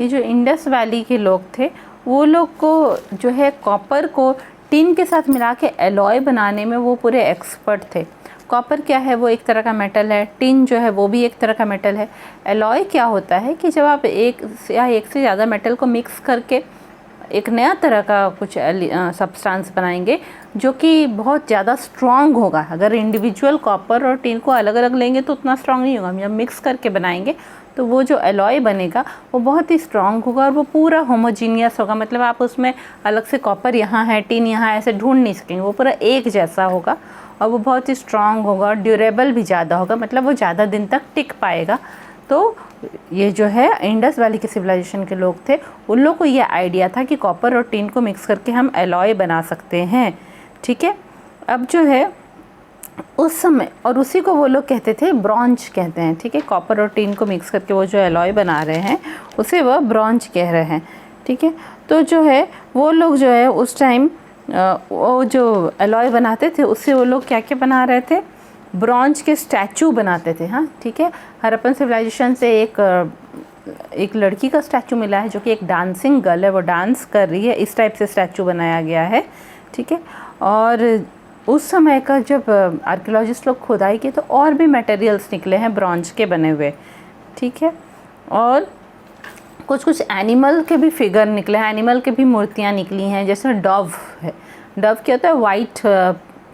ये जो Indus valley के लोग थे, वो लोग को जो है कॉपर को टिन के साथ मिला के एलॉय बनाने में वो पूरे एक्सपर्ट थे। कॉपर क्या है? वो एक तरह का मेटल है। टिन जो है वो भी एक तरह का मेटल है। एलॉय क्या होता है कि जब आप एक से ज़्यादा मेटल को मिक्स करके एक नया तरह का कुछ सब्सटेंस बनाएंगे जो कि बहुत ज़्यादा स्ट्रॉन्ग होगा। अगर इंडिविजुअल कॉपर और टिन को अलग अलग लेंगे तो उतना स्ट्रॉन्ग नहीं होगा। जब मिक्स करके बनाएंगे तो वो जो एलॉय बनेगा वो बहुत ही स्ट्रॉन्ग होगा और वो पूरा होमोजीनियस होगा। मतलब आप उसमें अलग से कॉपर यहाँ है, टिन यहाँ है, ऐसे ढूंढ नहीं सकेंगे। वो पूरा एक जैसा होगा और वो बहुत ही स्ट्रॉन्ग होगा और ड्यूरेबल भी ज़्यादा होगा, मतलब वो ज़्यादा दिन तक टिक पाएगा। तो ये जो है इंडस वैली के सिविलाइजेशन के लोग थे, उन लोग को ये आइडिया था कि कॉपर और टिन को मिक्स करके हम एलॉय बना सकते हैं। ठीक है, अब जो है उस समय, और उसी को वो लोग कहते थे ब्रॉन्ज कहते हैं। ठीक है, कॉपर और टिन को मिक्स करके वो जो एलॉय बना रहे हैं उसे वह ब्रॉन्ज कह रहे हैं। ठीक है, तो जो है वो लोग जो है उस टाइम वो जो एलॉय बनाते थे उससे वो लोग क्या क्या बना रहे थे? ब्रॉन्ज के स्टैचू बनाते थे। हाँ, ठीक है, हड़प्पन सिविलाइजेशन से एक लड़की का स्टैचू मिला है जो कि एक डांसिंग गर्ल है, वो डांस कर रही है। इस टाइप से स्टैचू बनाया गया है। ठीक है, और उस समय का जब आर्कियोलॉजिस्ट लोग खुदाई की तो और भी मटेरियल्स निकले हैं ब्रॉन्ज के बने हुए। ठीक है, और कुछ कुछ एनिमल के भी फिगर निकले हैं, एनिमल के भी मूर्तियाँ निकली हैं। जैसे डव है। डव क्या होता है? वाइट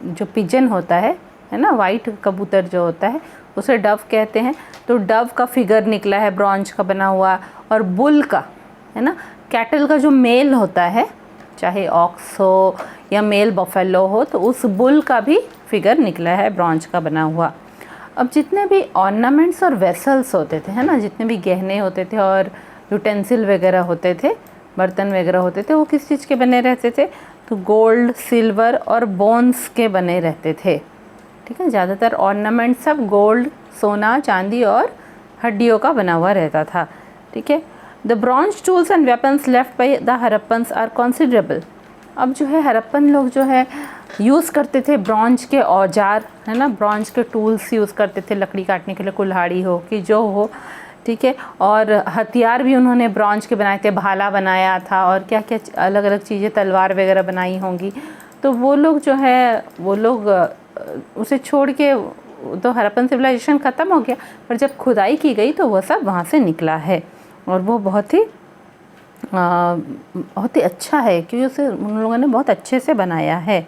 जो पिजन होता है ना, वाइट कबूतर जो होता है उसे डव कहते हैं। तो डव का फिगर निकला है ब्रॉन्ज का बना हुआ। और बुल का, है ना, कैटल का जो मेल होता है, चाहे ऑक्स हो या मेल बफेलो हो, तो उस बुल का भी फिगर निकला है ब्रॉन्ज का बना हुआ। अब जितने भी ऑर्नामेंट्स और वेसल्स होते थे, है ना, जितने भी गहने होते थे और यूटेंसिल वगैरह होते थे, बर्तन वगैरह होते थे, वो किस चीज़ के बने रहते थे? तो गोल्ड, सिल्वर और बोन्स के बने रहते थे। ठीक है, ज़्यादातर ऑर्नामेंट सब गोल्ड, सोना, चांदी और हड्डियों का बना हुआ रहता था। ठीक है, the bronze tools and weapons left by the Harappans are considerable. अब जो है हरप्पन लोग जो है यूज़ करते थे ब्रॉन्ज के औजार, है ना, ब्रॉन्ज के टूल्स यूज़ करते थे लकड़ी काटने के लिए, कुल्हाड़ी हो कि जो हो, ठीक है। और हथियार भी उन्होंने ब्रॉन्ज के बनाए थे, भाला बनाया था और क्या क्या अलग अलग चीज़ें, तलवार वगैरह बनाई होंगी। तो वो लोग जो है वो लोग उसे छोड़ के तो हरप्पन सिविलाइजेशन ख़त्म हो गया, पर जब खुदाई की गई तो वह सब वहाँ से निकला है और वो बहुत ही अच्छा है क्योंकि उसे उन लोगों ने बहुत अच्छे से बनाया है,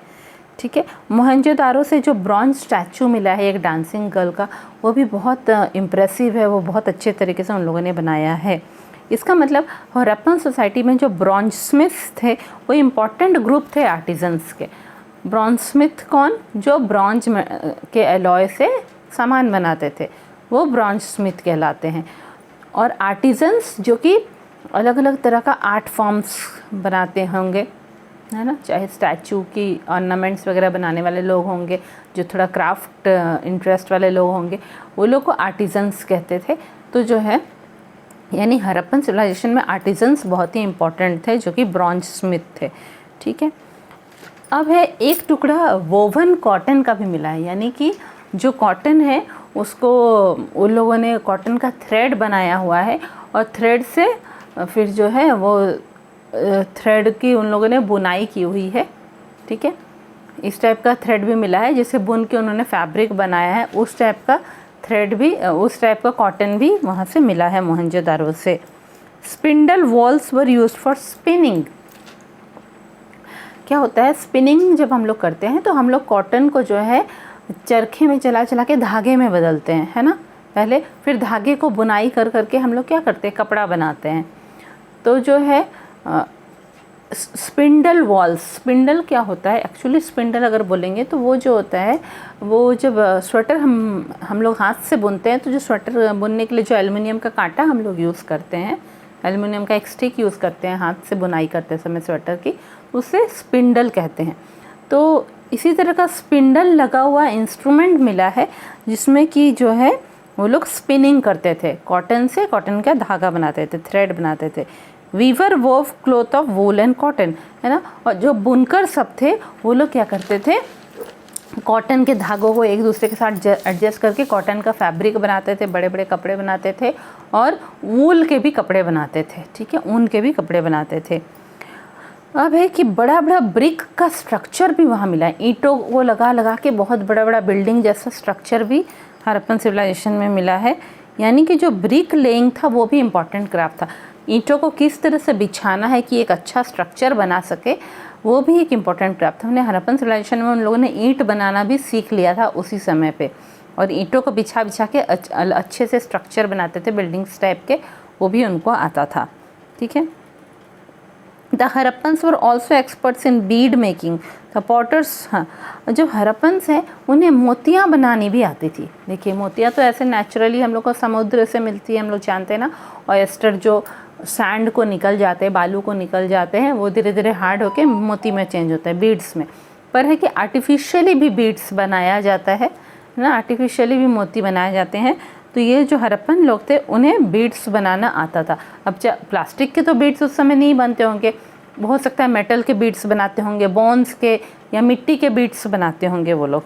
ठीक है। मोहनजोदारो से जो ब्रॉन्ज स्टैचू मिला है एक डांसिंग गर्ल का, वो भी बहुत इम्प्रेसिव है, वो बहुत अच्छे तरीके से उन लोगों ने बनाया है। इसका मतलब हरप्पन सोसाइटी में जो ब्रॉन्ज स्मिथ्स थे वो इम्पॉर्टेंट ग्रुप थे आर्टिजन्स के। ब्रॉन्ज स्मिथ कौन? जो ब्रॉन्ज के एलॉय से सामान बनाते थे, वो ब्रॉन्ज स्मिथ कहलाते हैं। और आर्टिजन्स जो कि अलग अलग तरह का आर्ट फॉर्म्स बनाते होंगे, है ना, चाहे स्टैचू की ऑर्नामेंट्स वगैरह बनाने वाले लोग होंगे, जो थोड़ा क्राफ्ट इंटरेस्ट वाले लोग होंगे, वो लोग को आर्टिजन्स कहते थे। तो जो है यानी हरप्पन सिविलाइजेशन में आर्टिजन्स बहुत ही इम्पॉर्टेंट थे जो कि ब्रॉन्ज स्मिथ थे, ठीक है। अब है एक टुकड़ा वोवन कॉटन का भी मिला है, यानी कि जो कॉटन है उसको उन लोगों ने कॉटन का थ्रेड बनाया हुआ है और थ्रेड से फिर जो है वो थ्रेड की उन लोगों ने बुनाई की हुई है, ठीक है। इस टाइप का थ्रेड भी मिला है जिसे बुन के उन्होंने फैब्रिक बनाया है, उस टाइप का थ्रेड भी, उस टाइप का कॉटन भी वहाँ से मिला है मोहनजोदारो से। Spindle walls were used for spinning. क्या होता है स्पिनिंग जब हम लोग करते हैं तो हम लोग कॉटन को जो है चरखे में चला चला के धागे में बदलते हैं, है ना, पहले, फिर धागे को बुनाई कर करके हम लोग क्या करते हैं, कपड़ा बनाते हैं। तो जो है स्पिंडल वॉल्स, स्पिंडल क्या होता है एक्चुअली, स्पिंडल अगर बोलेंगे तो वो जो होता है, वो जब स्वेटर हम लोग हाथ से बुनते हैं तो जो स्वेटर बुनने के लिए जो एल्युमिनियम का कांटा हम लोग यूज़ करते हैं, एल्युमिनियम का एक स्टिक यूज़ करते हैं हाथ से बुनाई करते समय स्वेटर की, उसे स्पिंडल कहते हैं। तो इसी तरह का स्पिंडल लगा हुआ इंस्ट्रूमेंट मिला है जिसमें कि जो है वो लोग स्पिनिंग करते थे, कॉटन से कॉटन का धागा बनाते थे, थ्रेड बनाते थे। Weaver wove cloth of wool and cotton, है ना, और जो बुनकर सब थे वो लोग क्या करते थे, कॉटन के धागों को एक दूसरे के साथ एडजस्ट करके कॉटन का फैब्रिक बनाते थे, बड़े बड़े कपड़े बनाते थे और वूल के भी कपड़े बनाते थे, ठीक है, ऊन के भी कपड़े बनाते थे। अब है कि बड़ा बड़ा ब्रिक का स्ट्रक्चर भी वहाँ मिला है, ईंटों को लगा लगा के बहुत बड़ा बड़ा बिल्डिंग जैसा स्ट्रक्चर भी हरप्पन सिविलाइजेशन में मिला है। यानी कि जो ब्रिक लेइंग था वो भी इम्पॉर्टेंट क्राफ्ट था, ईंटों को किस तरह से बिछाना है कि एक अच्छा स्ट्रक्चर बना सके, वो भी एक इम्पॉर्टेंट क्राफ्ट था। हमने हरप्पन सिविलाइजेशन में उन लोगों ने ईंट बनाना भी सीख लिया था उसी समय पे, और ईंटों को बिछा बिछा के अच्छे से स्ट्रक्चर बनाते थे बिल्डिंग्स टाइप के, वो भी उनको आता था, ठीक है। The Harappans were also experts in bead making. The potters, हाँ, जो हरप्पन्स हैं उन्हें मोतियाँ बनानी भी आती थी। देखिए मोतियाँ तो ऐसे नेचुरली हम लोग को समुद्र से मिलती है, हम लोग जानते हैं ना, ऑयस्टर जो सैंड को निकल जाते हैं, बालू को निकल जाते हैं, वो धीरे धीरे हार्ड होके मोती में चेंज होता है, बीड्स में। पर है कि आर्टिफिशियली भी बीड्स बनाया जाता है ना, आर्टिफिशियली भी मोती बनाए जाते हैं। तो ये जो हरप्पन लोग थे उन्हें बीड्स बनाना आता था। अब प्लास्टिक के तो बीड्स उस समय नहीं बनते होंगे, हो सकता है मेटल के बीड्स बनाते होंगे, बोन्स के या मिट्टी के बीड्स बनाते होंगे वो लोग।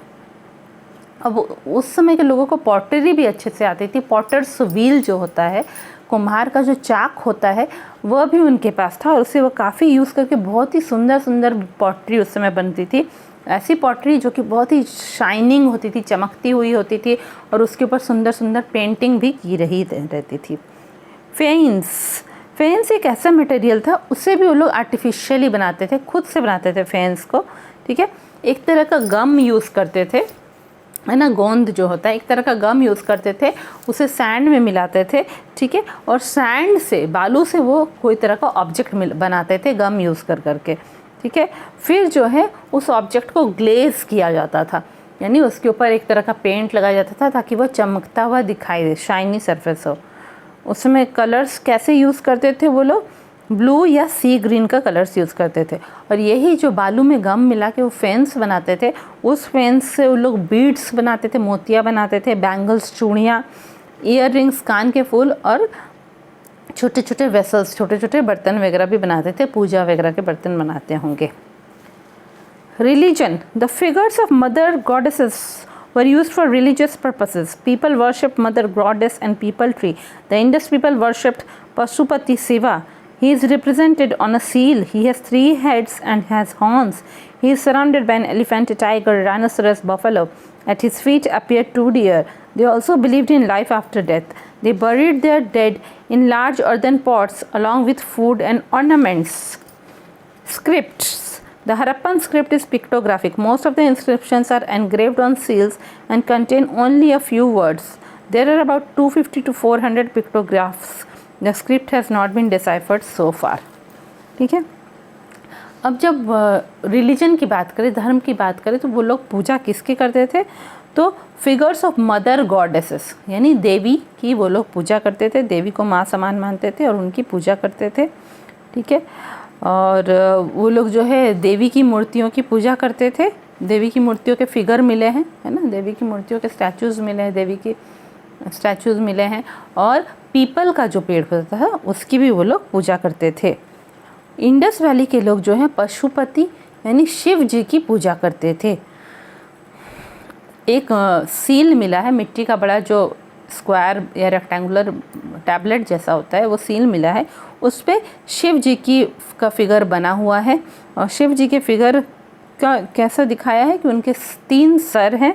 अब उस समय के लोगों को पॉटरी भी अच्छे से आती थी। पॉटर्स व्हील जो होता है, कुम्हार का जो चाक होता है, वह भी उनके पास था और उसे वो काफ़ी यूज़ करके बहुत ही सुंदर सुंदर पॉटरी उस समय बनती थी। ऐसी पॉटरी जो कि बहुत ही शाइनिंग होती थी, चमकती हुई होती थी और उसके ऊपर सुंदर सुंदर पेंटिंग भी की रहती थी। फेंस एक ऐसा मटेरियल था, उससे भी वो लोग आर्टिफिशियली बनाते थे, खुद से बनाते थे फेंस को, ठीक है। एक तरह का गम यूज़ करते थे, है ना, गोंद जो होता है, एक तरह का गम यूज़ करते थे, उसे सैंड में मिलाते थे, ठीक है, और सैंड से, बालू से वो कोई तरह का ऑब्जेक्ट बनाते थे गम यूज़ कर करके, ठीक है। फिर जो है उस ऑब्जेक्ट को ग्लेज किया जाता था, यानी उसके ऊपर एक तरह का पेंट लगाया जाता था ताकि वो चमकता हुआ दिखाई दे, शाइनी सरफेस हो। उसमें कलर्स कैसे यूज़ करते थे वो लोग, ब्लू या सी ग्रीन का कलर्स यूज़ करते थे, और यही जो बालू में गम मिला के वो फेंस बनाते थे, उस फेंस से वो लोग बीड्स बनाते थे, मोतियाँ बनाते थे, बैंगल्स, चूड़ियाँ, ईयर रिंग्स, कान के फूल और छोटे छोटे वेसल्स, छोटे छोटे बर्तन वगैरह भी बनाते थे, पूजा वगैरह के बर्तन बनाते होंगे। Religion. The figures of mother goddesses were used for religious purposes. People worshipped mother goddess and people tree. The Indus people worshipped Pasupati Shiva. He is represented on a seal. He has 3 heads and has horns. He is surrounded by an elephant, a tiger, rhinoceros, buffalo. At his feet appeared 2 deer. They also believed in life after death. They buried their dead in large earthen pots along with food and ornaments. Scripts. The Harappan script is pictographic. Most of the inscriptions are engraved on seals and contain only a few words. There are about 250 to 400 pictographs. The script has not been deciphered so far. ठीक है, अब जब religion की बात करें, धर्म की बात करें, तो वो लोग पूजा किसकी करते थे? तो फिगर्स ऑफ मदर गॉडेसेस, यानी देवी की वो लोग पूजा करते थे, देवी को माँ समान मानते थे और उनकी पूजा करते थे। ठीक है, और वो लोग जो है देवी की मूर्तियों की पूजा करते थे। देवी की मूर्तियों के फिगर मिले हैं, है ना, देवी की मूर्तियों के स्टैचूज़ मिले हैं, देवी की स्टैचूज़ मिले हैं, और पीपल का जो पेड़ होता है उसकी भी वो लोग पूजा करते थे। इंडस वैली के लोग जो हैं पशुपति यानी शिव जी की पूजा करते थे। एक सील मिला है, मिट्टी का बड़ा जो स्क्वायर या रेक्टेंगुलर टैबलेट जैसा होता है, वो सील मिला है, उस पर शिव जी का फिगर बना हुआ है। और शिव जी के फिगर का कैसा दिखाया है कि उनके 3 सर हैं,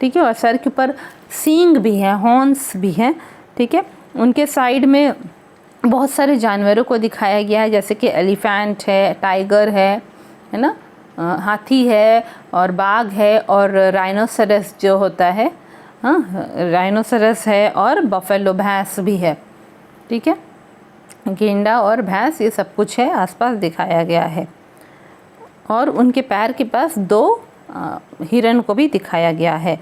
ठीक है, और सर के ऊपर सींग भी हैं, हॉर्न्स भी हैं। ठीक है, उनके साइड में बहुत सारे जानवरों को दिखाया गया है, जैसे कि एलिफेंट है, टाइगर है ना, हाथी है और बाघ है, और राइनोसेरस जो होता है, हाँ, राइनोसेरस है, और बफेलो भैंस भी है। ठीक है, गेंडा और भैंस, ये सब कुछ है आसपास दिखाया गया है। और उनके पैर के पास 2 हिरन को भी दिखाया गया है।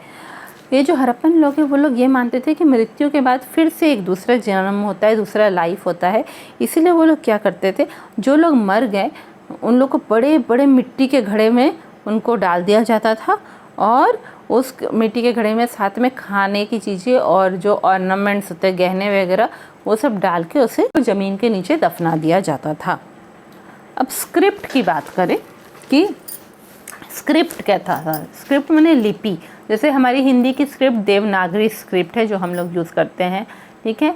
ये जो हड़प्पन लोग हैं वो लोग ये मानते थे कि मृत्यु के बाद फिर से एक दूसरा जन्म होता है, दूसरा लाइफ होता है। इसीलिए वो लोग क्या करते थे, जो लोग मर गए उन लोग को बड़े बड़े मिट्टी के घड़े में उनको डाल दिया जाता था, और उस मिट्टी के घड़े में साथ में खाने की चीज़ें और जो ऑर्नामेंट्स होते हैं, गहने वगैरह, वो सब डाल के उसे ज़मीन के नीचे दफना दिया जाता था। अब स्क्रिप्ट की बात करें कि स्क्रिप्ट क्या था। स्क्रिप्ट माने लिपि। जैसे हमारी हिंदी की स्क्रिप्ट देवनागरी स्क्रिप्ट है जो हम लोग यूज़ करते हैं, ठीक है,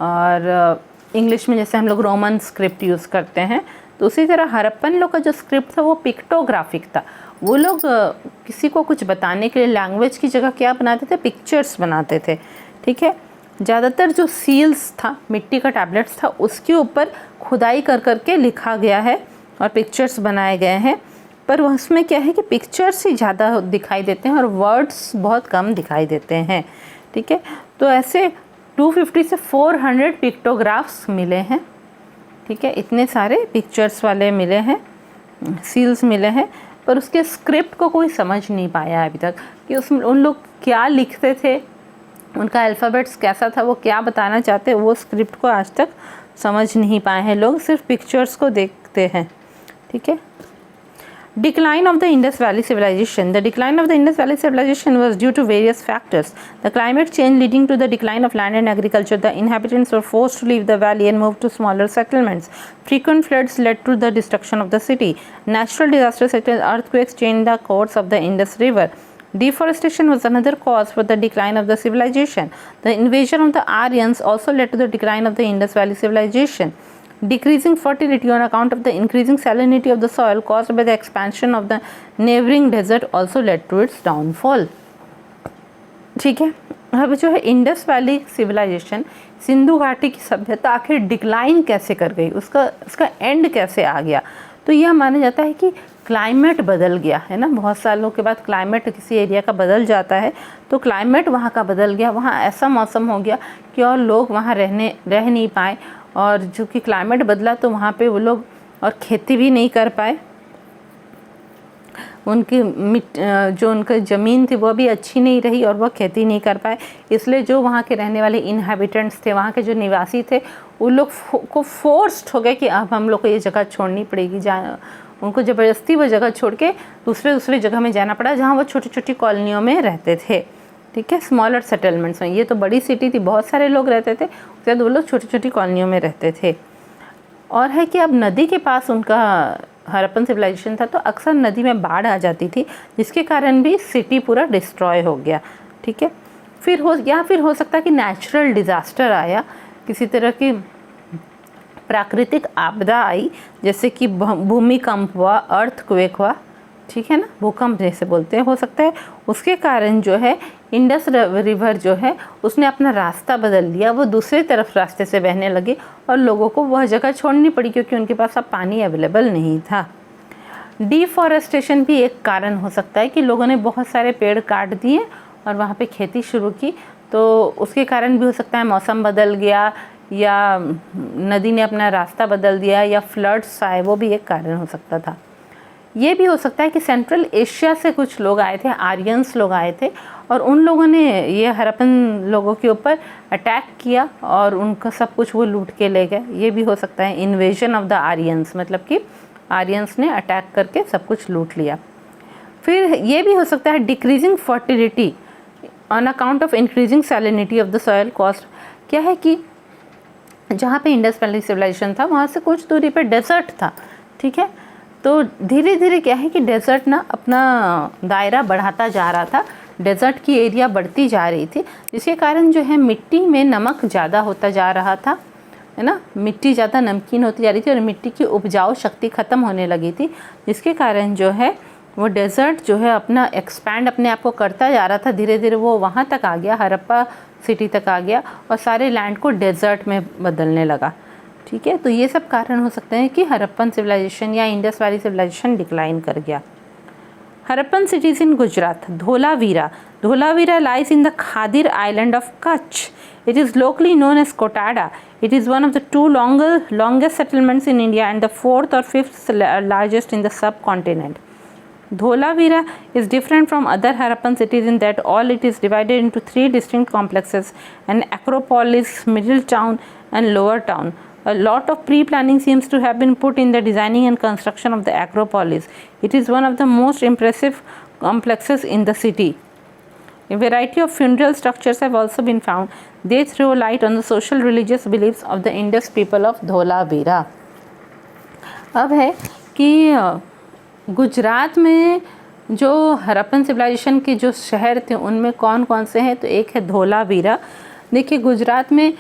और इंग्लिश में जैसे हम लोग रोमन स्क्रिप्ट यूज़ करते हैं, तो उसी तरह हड़प्पन लोग का जो स्क्रिप्ट था वो पिक्टोग्राफिक था। वो लोग किसी को कुछ बताने के लिए लैंग्वेज की जगह क्या बनाते थे, पिक्चर्स बनाते थे। ठीक है, ज़्यादातर जो सील्स था, मिट्टी का टैबलेट्स था, उसके ऊपर खुदाई कर करके लिखा गया है और पिक्चर्स बनाए गए हैं। पर उसमें क्या है कि पिक्चर्स ही ज़्यादा दिखाई देते हैं और वर्ड्स बहुत कम दिखाई देते हैं। ठीक है, तो ऐसे 250 से 400 पिक्टोग्राफ्स मिले हैं। ठीक है, इतने सारे पिक्चर्स वाले मिले हैं, सील्स मिले हैं, पर उसके स्क्रिप्ट को कोई समझ नहीं पाया अभी तक कि उसमें उन लोग क्या लिखते थे, उनका अल्फ़ाबेट्स कैसा था, वो क्या बताना चाहते, वो स्क्रिप्ट को आज तक समझ नहीं पाए हैं लोग, सिर्फ पिक्चर्स को देखते हैं। ठीक है, Decline of the Indus Valley Civilization. The decline of the Indus Valley Civilization was due to various factors. The climate change leading to the decline of land and agriculture. The inhabitants were forced to leave the valley and move to smaller settlements. Frequent floods led to the destruction of the city. Natural disasters such as earthquakes changed the course of the Indus River. Deforestation was another cause for the decline of the civilization. The invasion of the Aryans also led to the decline of the Indus Valley Civilization. Decreasing fertility on account of the increasing salinity of the soil caused by the expansion of the neighboring desert also led to its downfall. ठीक है, अब जो है Indus valley civilisation, Sindhu घाटी की सभ्यता आखिर decline कैसे कर गई, उसका एंड कैसे आ गया। तो यह माना जाता है कि क्लाइमेट बदल गया है ना, बहुत सालों के बाद क्लाइमेट किसी एरिया का बदल जाता है, तो क्लाइमेट वहाँ का बदल गया, वहाँ ऐसा मौसम हो गया कि और लोग वहाँ रह नहीं पाए, और चूँकि क्लाइमेट बदला तो वहाँ पे वो लोग और खेती भी नहीं कर पाए, उनकी जो उनका ज़मीन थी वो भी अच्छी नहीं रही और वह खेती नहीं कर पाए। इसलिए जो वहाँ के रहने वाले इनहैबिटेंट्स थे, वहाँ के जो निवासी थे, उन लोग को फोर्स्ड हो गए कि अब हम लोग को ये जगह छोड़नी पड़ेगी। उनको ज़बरदस्ती वो जगह छोड़ के दूसरे जगह में जाना पड़ा जहाँ वो छोटी छोटी कॉलोनियों में रहते थे। ठीक है, स्मॉलर सेटलमेंट्स में। ये तो बड़ी सिटी थी, बहुत सारे लोग रहते थे, उसके बाद वो लोग छोटी छोटी कॉलोनियों में रहते थे। और है कि अब नदी के पास उनका हड़प्पन सिविलाइजेशन था, तो अक्सर नदी में बाढ़ आ जाती थी, जिसके कारण भी सिटी पूरा डिस्ट्रॉय हो गया। ठीक है, फिर हो सकता है कि नेचुरल डिज़ास्टर आया, किसी तरह की प्राकृतिक आपदा आई, जैसे कि भूमिकंप हुआ, अर्थक्वेक हुआ, ठीक है ना, भूकंप जैसे बोलते हैं, हो सकता है उसके कारण जो है इंडस रिवर जो है उसने अपना रास्ता बदल लिया, वो दूसरी तरफ रास्ते से बहने लगी और लोगों को वह जगह छोड़नी पड़ी क्योंकि उनके पास अब पानी अवेलेबल नहीं था। डिफॉरेस्टेशन भी एक कारण हो सकता है कि लोगों ने बहुत सारे पेड़ काट दिए और वहाँ पे खेती शुरू की, तो उसके कारण भी हो सकता है मौसम बदल गया या नदी ने अपना रास्ता बदल दिया या फ्लड्स आए, वो भी एक कारण हो सकता था। ये भी हो सकता है कि सेंट्रल एशिया से कुछ लोग आए थे, आर्यंस लोग आए थे, और उन लोगों ने ये हड़प्पन लोगों के ऊपर अटैक किया और उनका सब कुछ वो लूट के ले गए। ये भी हो सकता है इन्वेजन ऑफ द आर्यंस, मतलब कि आर्यंस ने अटैक करके सब कुछ लूट लिया। फिर ये भी हो सकता है decreasing fertility on account of increasing salinity of the soil cost. क्या है कि जहाँ पे इंडस वैली सिविलाइजेशन था वहाँ से कुछ दूरी पे डेजर्ट था, ठीक है, तो धीरे धीरे क्या है कि डेजर्ट ना अपना दायरा बढ़ाता जा रहा था, डेजर्ट की एरिया बढ़ती जा रही थी, जिसके कारण जो है मिट्टी में नमक ज़्यादा होता जा रहा था, है ना, मिट्टी ज़्यादा नमकीन होती जा रही थी और मिट्टी की उपजाऊ शक्ति ख़त्म होने लगी थी, जिसके कारण जो है वो डेजर्ट जो है अपना एक्सपैंड अपने आप को करता जा रहा था। धीरे धीरे वो वहाँ तक आ गया, हड़प्पा सिटी तक आ गया और सारे लैंड को डेजर्ट में बदलने लगा। ठीक है, तो ये सब कारण हो सकते हैं कि हड़प्पन सिविलाइजेशन या इंडस वैली सिविलाइजेशन डिक्लाइन कर गया। Harappan cities in Gujarat, Dholavira. Dholavira lies in the Khadir island of Kutch. It is locally known as Kotada. It is one of the two longest settlements in India and the fourth or fifth largest in the subcontinent. Dholavira is different from other Harappan cities in that all it is divided into three distinct complexes: an acropolis, middle town, and lower town. A lot of pre-planning seems to have been put in the designing and construction of the acropolis. It is one of the most impressive complexes in the city. A variety of funeral structures have also been found. They throw light on the social religious beliefs of the Indus people of Dholavira. अब है कि गुजरात में जो Harappan civilisation के जो शहर थे उनमें कौन कौन से हैं, तो एक है धोलावीरा। देखिए गुजरात में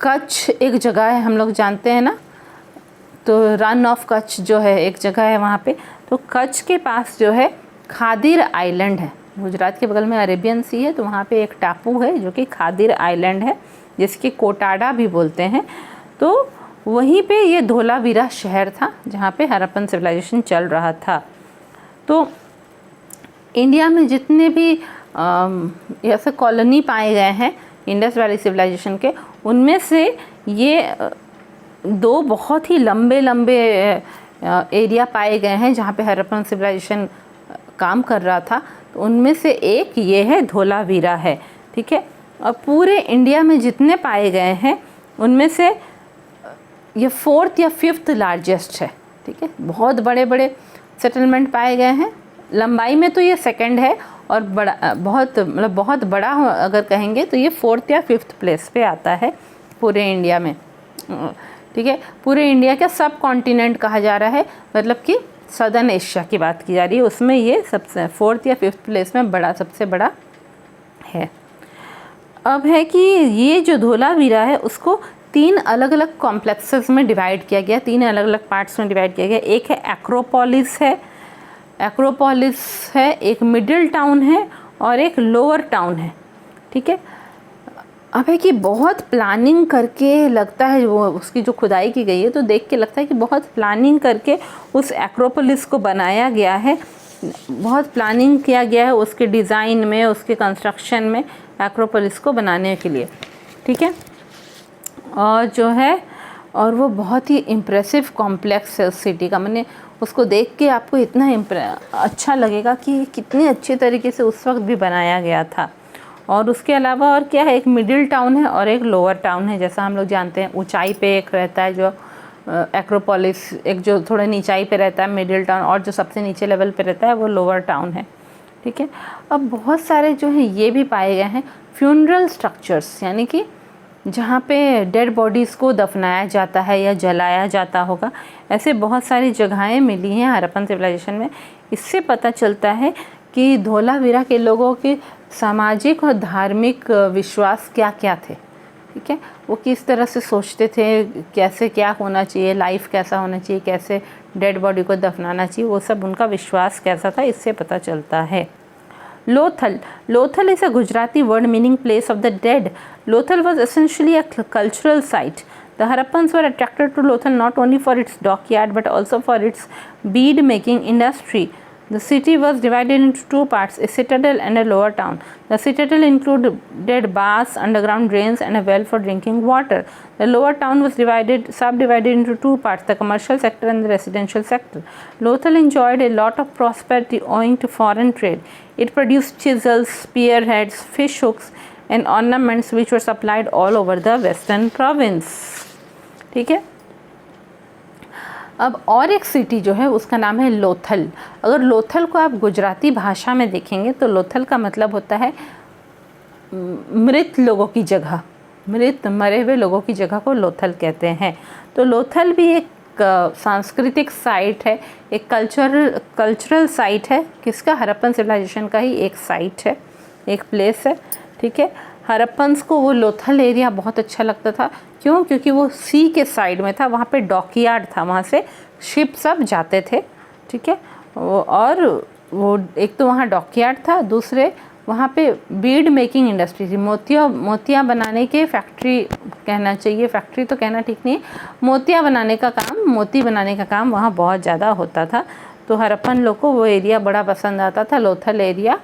कच्छ एक जगह है, हम लोग जानते हैं ना, तो रन ऑफ कच्छ जो है एक जगह है वहाँ पे, तो कच्छ के पास जो है खादिर आइलैंड है। गुजरात के बगल में अरेबियन सी है, तो वहाँ पे एक टापू है जो कि खादिर आइलैंड है, जिसकी कोटाडा भी बोलते हैं। तो वहीं पे ये धोलावीरा शहर था जहाँ पे हड़प्पन सिविलाइजेशन चल रहा था। तो इंडिया में जितने भी ऐसे कॉलोनी पाए गए हैं इंडस वैली सिविलाइजेशन के, उनमें से ये दो बहुत ही लंबे लंबे एरिया पाए गए हैं जहाँ पे हड़प्पन सिविलाइजेशन काम कर रहा था। तो उनमें से एक ये है, धोलावीरा है, ठीक है। और पूरे इंडिया में जितने पाए गए हैं उनमें से ये फोर्थ या फिफ्थ लार्जेस्ट है, ठीक है। बहुत बड़े बड़े सेटलमेंट पाए गए हैं, लंबाई में तो ये सेकंड है और बड़ा बहुत बड़ा अगर कहेंगे तो ये फोर्थ या फिफ्थ प्लेस पे आता है पूरे इंडिया में, ठीक है। पूरे इंडिया का सब कॉन्टिनेंट कहा जा रहा है, मतलब कि सदर्न एशिया की बात की जा रही है, उसमें ये सबसे फोर्थ या फिफ्थ प्लेस में सबसे बड़ा है। अब है कि ये जो धोलावीरा है उसको तीन अलग अलग कॉम्प्लेक्सेस में डिवाइड किया गया, तीन अलग अलग पार्ट्स में डिवाइड किया गया। एक है एक्रोपोलिस है, एक मिडिल टाउन है और एक लोअर टाउन है, ठीक है। अब है कि बहुत प्लानिंग करके लगता है, वो उसकी जो खुदाई की गई है तो देख के लगता है कि बहुत प्लानिंग करके उस एक्रोपोलिस को बनाया गया है, बहुत प्लानिंग किया गया है उसके डिज़ाइन में, उसके कंस्ट्रक्शन में, एक्रोपोलिस को बनाने के लिए, ठीक है। और जो है और वो बहुत ही इम्प्रेसिव कॉम्प्लेक्स है उस सिटी का, मैंने उसको देख के आपको इतना अच्छा लगेगा कि कितने अच्छे तरीके से उस वक्त भी बनाया गया था। और उसके अलावा और क्या है, एक मिडिल टाउन है और एक लोअर टाउन है। जैसा हम लोग जानते हैं ऊंचाई पे एक रहता है जो एक्रोपोलिस, एक जो थोड़े नीचाई पे रहता है मिडिल टाउन, और जो सबसे नीचे लेवल पे रहता है वो लोअर टाउन है, ठीक है। अब बहुत सारे जो हैं ये भी पाए गए हैं फ्यूनरल स्ट्रक्चर्स, यानी कि जहाँ पे डेड बॉडीज़ को दफनाया जाता है या जलाया जाता होगा, ऐसे बहुत सारी जगहें मिली हैं हड़प्पन सिविलाइजेशन में। इससे पता चलता है कि धोलावीरा के लोगों के सामाजिक और धार्मिक विश्वास क्या क्या थे, ठीक है। वो किस तरह से सोचते थे, कैसे क्या होना चाहिए, लाइफ कैसा होना चाहिए, कैसे डेड बॉडी को दफनाना चाहिए, वो सब उनका विश्वास कैसा था, इससे पता चलता है। Lothal, Lothal is a Gujarati word meaning place of the dead. Lothal was essentially a cultural site. The Harappans were attracted to Lothal not only for its dockyard but also for its bead making industry. The city was divided into two parts, a citadel and a lower town. The citadel included baths, underground drains, and a well for drinking water. The lower town was subdivided into two parts, the commercial sector and the residential sector. Lothal enjoyed a lot of prosperity owing to foreign trade. It produced chisels, spearheads, fish hooks, and ornaments which were supplied all over the western province. ठीक है। अब और एक city जो है उसका नाम है लोथल। अगर लोथल को आप गुजराती भाषा में देखेंगे तो लोथल का मतलब होता है मृत लोगों की जगह, मरे हुए लोगों की जगह को लोथल कहते हैं। तो लोथल भी एक सांस्कृतिक साइट है, एक कल्चरल साइट है, किसका, हड़प्पन सिविलाइजेशन का ही एक साइट है, एक प्लेस है, ठीक है। हड़प्पन्स को वो लोथल एरिया बहुत अच्छा लगता था, क्यों, क्योंकि वो सी के साइड में था, वहाँ पे डॉकयार्ड था, वहाँ से शिप सब जाते थे, ठीक है। और वो एक तो वहाँ डॉकयार्ड था, दूसरे वहाँ पे बीड मेकिंग इंडस्ट्री थी, मोतियाँ बनाने के फैक्ट्री कहना चाहिए, फैक्ट्री तो कहना ठीक नहीं, मोती बनाने का काम वहाँ बहुत ज़्यादा होता था। तो हड़प्पन लोग को वो एरिया बड़ा पसंद आता था, लोथल एरिया,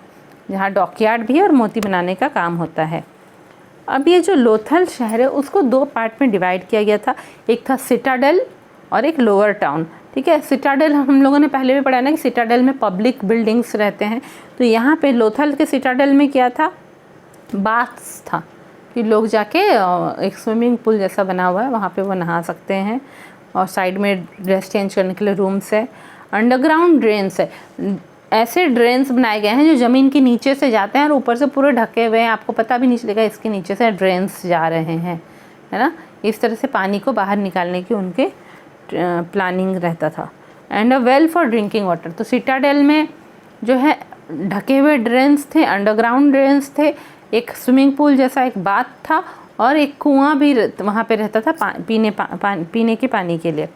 जहाँ डॉकयार्ड भी है और मोती बनाने का काम होता है। अब ये जो लोथल शहर है उसको दो पार्ट में डिवाइड किया गया था, एक था सिटाडेल और एक लोअर टाउन, ठीक है। सिटाडेल हम लोगों ने पहले भी पढ़ा ना कि सिटाडेल में पब्लिक बिल्डिंग्स रहते हैं, तो यहाँ पे लोथल के सिटाडेल में क्या था, बाथ्स था, कि लोग जाके एक स्विमिंग पूल जैसा बना हुआ है, वहाँ पे वो नहा सकते हैं, और साइड में ड्रेस चेंज करने के लिए रूम्स है। अंडरग्राउंड ड्रेन्स है, ऐसे ड्रेन्स बनाए गए हैं जो ज़मीन के नीचे से जाते हैं और ऊपर से पूरे ढके हुए हैं, आपको पता भी नहीं चलेगा इसके नीचे से ड्रेन्स जा रहे हैं, है ना। इस तरह से पानी को बाहर निकालने की उनके प्लानिंग रहता था। And a well for drinking water, तो सिटाडेल में जो है ढके हुए ड्रेन्स थे, अंडरग्राउंड ड्रेन्स थे, एक स्विमिंग पूल जैसा एक बाथ था, और एक कुआं भी वहाँ पे रहता था पीने के पानी के लिए।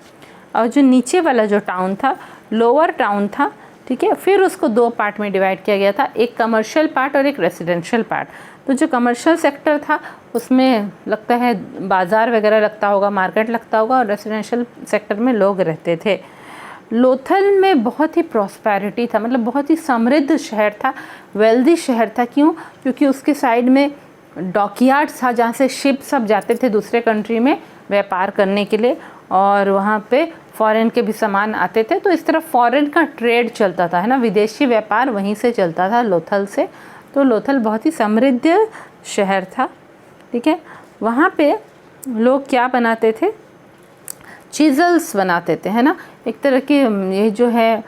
और जो नीचे वाला जो टाउन था, लोअर टाउन था, ठीक है। फिर उसको दो पार्ट में डिवाइड किया गया था, एक कमर्शियल पार्ट और एक रेसिडेंशियल पार्ट। तो जो कमर्शियल सेक्टर था उसमें लगता है बाज़ार वगैरह लगता होगा, मार्केट लगता होगा, और रेसिडेंशियल सेक्टर में लोग रहते थे। लोथल में बहुत ही प्रॉस्पेरिटी था, मतलब बहुत ही समृद्ध शहर था, वेल्दी शहर था। क्यों, क्योंकि उसके साइड में डॉकयार्ड था जहाँ से शिप सब जाते थे दूसरे कंट्री में व्यापार करने के लिए, और वहाँ पे फॉरेन के भी सामान आते थे, तो इस तरह फॉरेन का ट्रेड चलता था, है ना, विदेशी व्यापार वहीं से चलता था लोथल से। तो लोथल बहुत ही समृद्ध शहर था, ठीक है। वहाँ पे लोग क्या बनाते थे, चीज़ल्स बनाते थे, है ना, एक तरह की ये जो है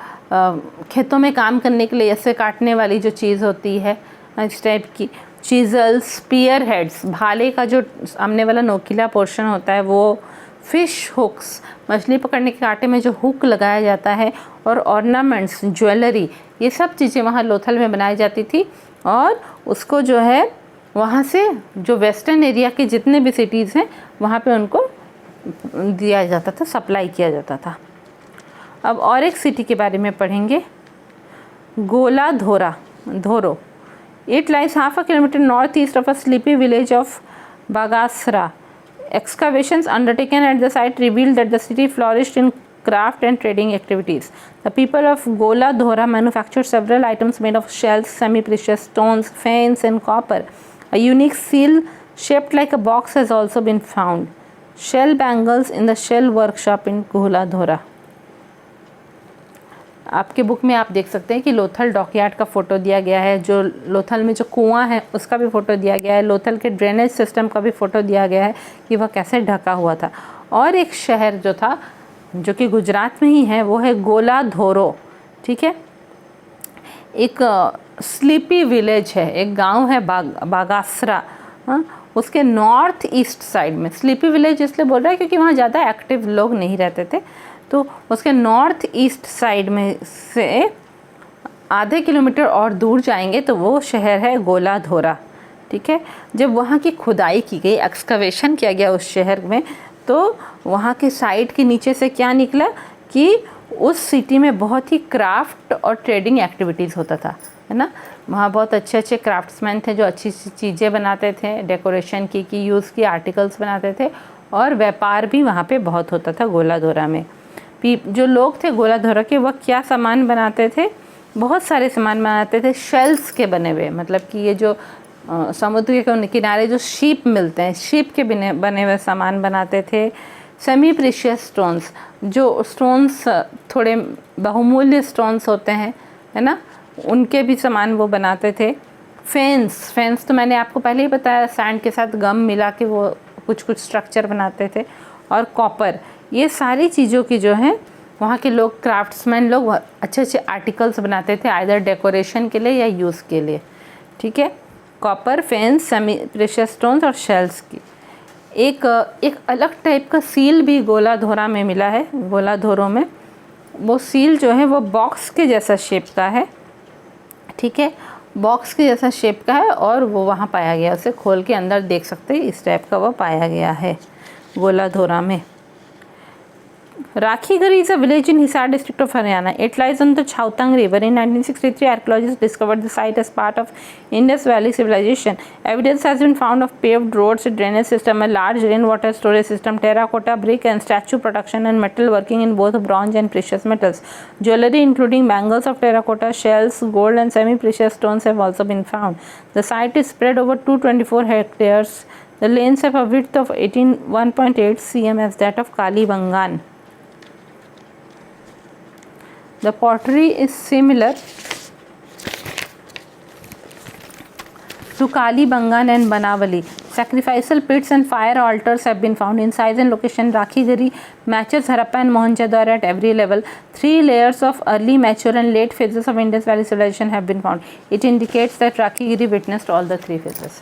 खेतों में काम करने के लिए ऐसे काटने वाली जो चीज़ होती है, इस टाइप की चीज़ल्स, स्पीयर हेड्स, भाले का जो सामने वाला नोकीला पोर्शन होता है वो, फिश हुक्स, मछली पकड़ने के कांटे में जो हुक लगाया जाता है, और ऑर्नामेंट्स, ज्वेलरी, ये सब चीज़ें वहाँ लोथल में बनाई जाती थी। और उसको जो है वहाँ से जो वेस्टर्न एरिया के जितने भी सिटीज़ हैं वहाँ पे उनको दिया जाता था, सप्लाई किया जाता था। अब और एक सिटी के बारे में पढ़ेंगे, धोरो। It lies half a kilometer northeast of a sleepy village of Bagasra. Excavations undertaken at the site revealed that the city flourished in craft and trading activities. The people of Gola Dhora manufactured several items made of shells, semi-precious stones, fans, and copper. A unique seal shaped like a box has also been found. Shell bangles in the shell workshop in Gola Dhora. आपके book में आप देख सकते हैं कि Lothal dockyard का photo दिया गया है, जो लोथल में जो कुआं है उसका भी फ़ोटो दिया गया है, लोथल के ड्रेनेज सिस्टम का भी फ़ोटो दिया गया है कि वह कैसे ढका हुआ था। और एक शहर जो था जो कि गुजरात में ही है वो है गोला धोरो, ठीक है। एक स्लीपी विलेज है, एक गांव है बागासरा, हाँ, उसके नॉर्थ ईस्ट साइड में। स्लीपी विलेज इसलिए बोल रहा है क्योंकि वहाँ ज़्यादा एक्टिव लोग नहीं रहते थे, तो उसके नॉर्थ ईस्ट साइड में से आधे किलोमीटर और दूर जाएंगे तो वो शहर है गोलाधोरा। ठीक है, जब वहाँ की खुदाई की गई, एक्सकवेशन किया गया उस शहर में, तो वहाँ के साइड के नीचे से क्या निकला कि उस सिटी में बहुत ही क्राफ्ट और ट्रेडिंग एक्टिविटीज़ होता था, है ना। वहाँ बहुत अच्छे अच्छे क्राफ्ट्समैन थे जो अच्छी अच्छी चीज़ें बनाते थे, डेकोरेशन की यूज़ की आर्टिकल्स बनाते थे, और व्यापार भी वहाँ पे बहुत होता था गोलाधोरा में। जो लोग थे गोलाधोरा के, वह क्या सामान बनाते थे, बहुत सारे सामान बनाते थे शेल्स के बने हुए, मतलब कि ये जो समुद्र के किनारे जो शीप मिलते हैं, शीप के बने हुए सामान बनाते थे। सेमी प्रीशियस स्टोन्स, जो स्टोन्स थोड़े बहुमूल्य स्टोन्स होते हैं, है ना, उनके भी सामान वो बनाते थे। फेंस तो मैंने आपको पहले ही बताया, सैंड के साथ गम मिला के वो कुछ कुछ स्ट्रक्चर बनाते थे। और कॉपर, ये सारी चीज़ों की जो है वहाँ के लोग, क्राफ्ट्समैन लोग अच्छे अच्छे आर्टिकल्स बनाते थे, आइदर डेकोरेशन के लिए या यूज़ के लिए। ठीक है, copper, fence, semi precious stones और शेल्स की। एक अलग टाइप का सील भी गोलाधोरा में मिला है, गोलाधोरों में। वो सील जो है वो बॉक्स के जैसा शेप का है। ठीक है, बॉक्स के जैसा शेप का है, और वो वहाँ पाया गया, उसे खोल के अंदर देख सकते हैं, इस टाइप का वो पाया गया है गोलाधोरा में। Rakhigiri is a village in Hisar district of Haryana. It lies on the Chautang River. In 1963, archaeologists discovered the site as part of Indus Valley civilization. Evidence has been found of paved roads, a drainage system, a large rainwater storage system, terracotta, brick and statue production, and metal working in both bronze and precious metals. Jewelry including bangles of terracotta, shells, gold and semi-precious stones have also been found. The site is spread over 224 hectares. The lanes have a width of 1.8 cm as that of Kalibangan. The pottery is similar to Kalibangan and Banavali. Sacrificial pits and fire altars have been found. In size and location, Rakhigiri matches Harappa and Mohenjo-daro at every level. 3 layers of early, mature and late phases of Indus Valley civilization have been found. It indicates that Rakhigiri witnessed all the 3 phases.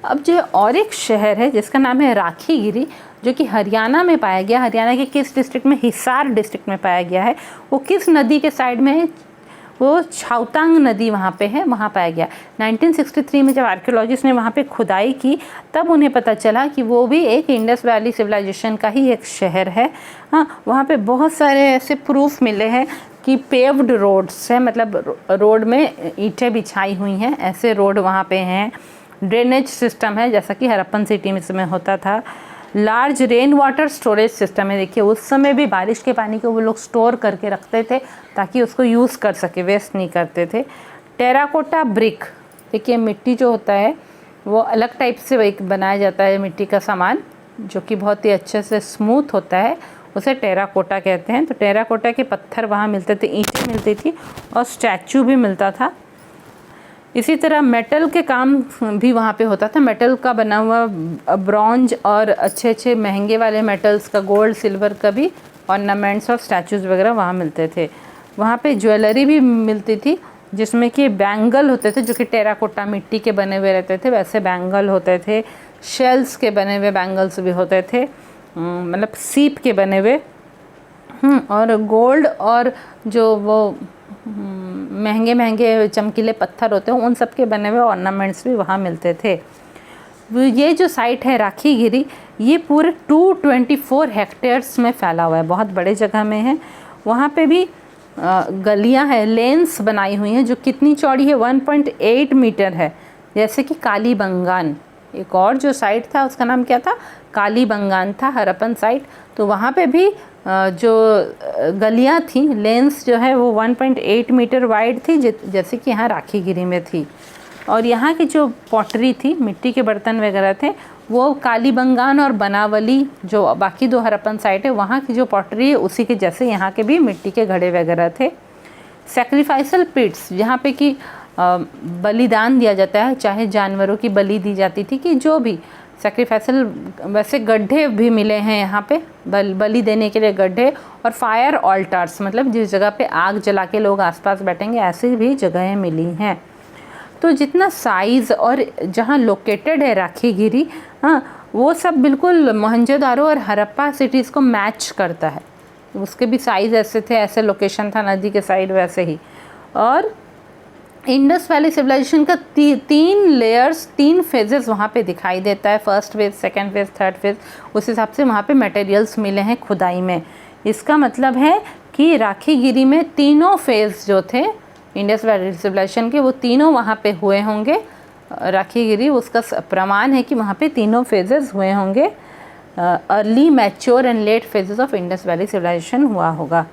अब जो और एक शहर है जिसका नाम है राखीगिरी, जो कि हरियाणा में पाया गया। हरियाणा के किस डिस्ट्रिक्ट में? हिसार डिस्ट्रिक्ट में पाया गया है। वो किस नदी के साइड में है? वो छाउतांग नदी वहाँ पे है, वहाँ पाया गया। 1963 में जब आर्कियोलॉजिस्ट ने वहाँ पे खुदाई की, तब उन्हें पता चला कि वो भी एक इंडस वैली सिविलाइजेशन का ही एक शहर है। हाँ, वहाँ पे बहुत सारे ऐसे प्रूफ मिले हैं कि पेव्ड रोड्स है, मतलब रोड में ईंटें बिछाई हुई हैं, ऐसे रोड वहाँ पे हैं। ड्रेनेज सिस्टम है, जैसा कि हरप्पन सिटी में होता था। Large rain water storage system है। देखिए, उस समय भी बारिश के पानी को वो लोग स्टोर करके रखते थे ताकि उसको यूज़ कर सके, वेस्ट नहीं करते थे। टेराकोटा ब्रिक, देखिए मिट्टी जो होता है वो अलग टाइप से एक बनाया जाता है मिट्टी का सामान, जो कि बहुत ही अच्छे से स्मूथ होता है, उसे टेराकोटा कहते हैं। तो टेराकोटा के पत्थर वहाँ मिलते थे, ईंटें मिलती थी और स्टैचू भी मिलता था। इसी तरह मेटल के काम भी वहाँ पे होता था। मेटल का बना हुआ ब्रॉन्ज और अच्छे अच्छे महंगे वाले मेटल्स का, गोल्ड सिल्वर का भी ऑर्नामेंट्स और स्टैचूज़ वगैरह वहाँ मिलते थे। वहाँ पे ज्वेलरी भी मिलती थी, जिसमें कि बैंगल होते थे जो कि टेराकोटा मिट्टी के बने हुए रहते थे, वैसे बैंगल होते थे। शेल्स के बने हुए बैंगल्स भी होते थे, मतलब सीप के बने हुए। और गोल्ड और जो वो महंगे महंगे चमकीले पत्थर होते हैं, उन सब के बने हुए ऑर्नामेंट्स भी वहाँ मिलते थे। ये जो साइट है राखीगिरी, ये पूरे 224 हेक्टेयर्स में फैला हुआ है, बहुत बड़े जगह में है। वहाँ पे भी गलियाँ हैं, लेन्स बनाई हुई हैं, जो कितनी चौड़ी है? 1.8 मीटर है, जैसे कि कालीबंगान। एक और जो साइट था उसका नाम क्या था? कालीबंगान था, हरप्पन साइट। तो वहाँ पे भी जो गलियाँ थी, लेंस जो है वो 1.8 मीटर वाइड थी, जैसे कि यहाँ राखीगिरी में थी। और यहाँ की जो पॉटरी थी, मिट्टी के बर्तन वगैरह थे, वो कालीबंगान और बनावली, जो बाकी 2 हरप्पन साइट है, वहाँ की जो पॉटरी है उसी के जैसे यहाँ के भी मिट्टी के घड़े वगैरह थे। सैक्रिफाइसल पिट्स, जहाँ पे कि बलिदान दिया जाता है, चाहे जानवरों की बलि दी जाती थी कि जो भी सैक्रिफाइसल, वैसे गड्ढे भी मिले हैं यहाँ पे, बलि देने के लिए गड्ढे। और फायर ऑल्टार्स, मतलब जिस जगह पे आग जला के लोग आसपास बैठेंगे, ऐसी भी जगहें मिली हैं। तो जितना साइज़ और जहाँ लोकेटेड है राखीगिरी, हाँ, वो सब बिल्कुल मोहनजोदारो और हड़प्पा सिटीज़ को मैच करता है। उसके भी साइज़ ऐसे थे, ऐसे लोकेशन था नदी के साइड वैसे ही। और इंडस वैली सिविलाइजेशन का 3 लेयर्स, 3 फेजेस वहाँ पे दिखाई देता है, first phase, second phase, third phase. उस हिसाब से वहाँ पे मटेरियल्स मिले हैं खुदाई में। इसका मतलब है कि राखीगिरी में तीनों फेज जो थे इंडस वैली सिविलाइजेशन के, वो तीनों वहाँ पे हुए होंगे। राखीगिरी उसका प्रमाण है कि वहाँ पे तीनों फेजेस हुए होंगे। Early, mature and late phases of Indus valley civilisation हुआ होगा।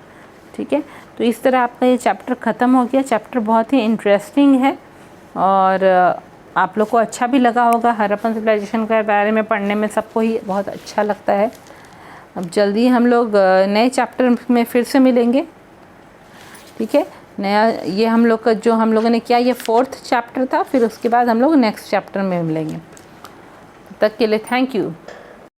ठीक है, तो इस तरह आपका ये चैप्टर ख़त्म हो गया। चैप्टर बहुत ही इंटरेस्टिंग है और आप लोग को अच्छा भी लगा होगा। हड़प्पन सिविलाइजेशन के बारे में पढ़ने में सबको ही बहुत अच्छा लगता है। अब जल्दी हम लोग नए चैप्टर में फिर से मिलेंगे। ठीक है, नया ये हम लोग का जो हम लोगों ने किया, ये 4th चैप्टर था। फिर उसके बाद हम लोग नेक्स्ट चैप्टर में मिलेंगे। तब तक के लिए थैंक यू।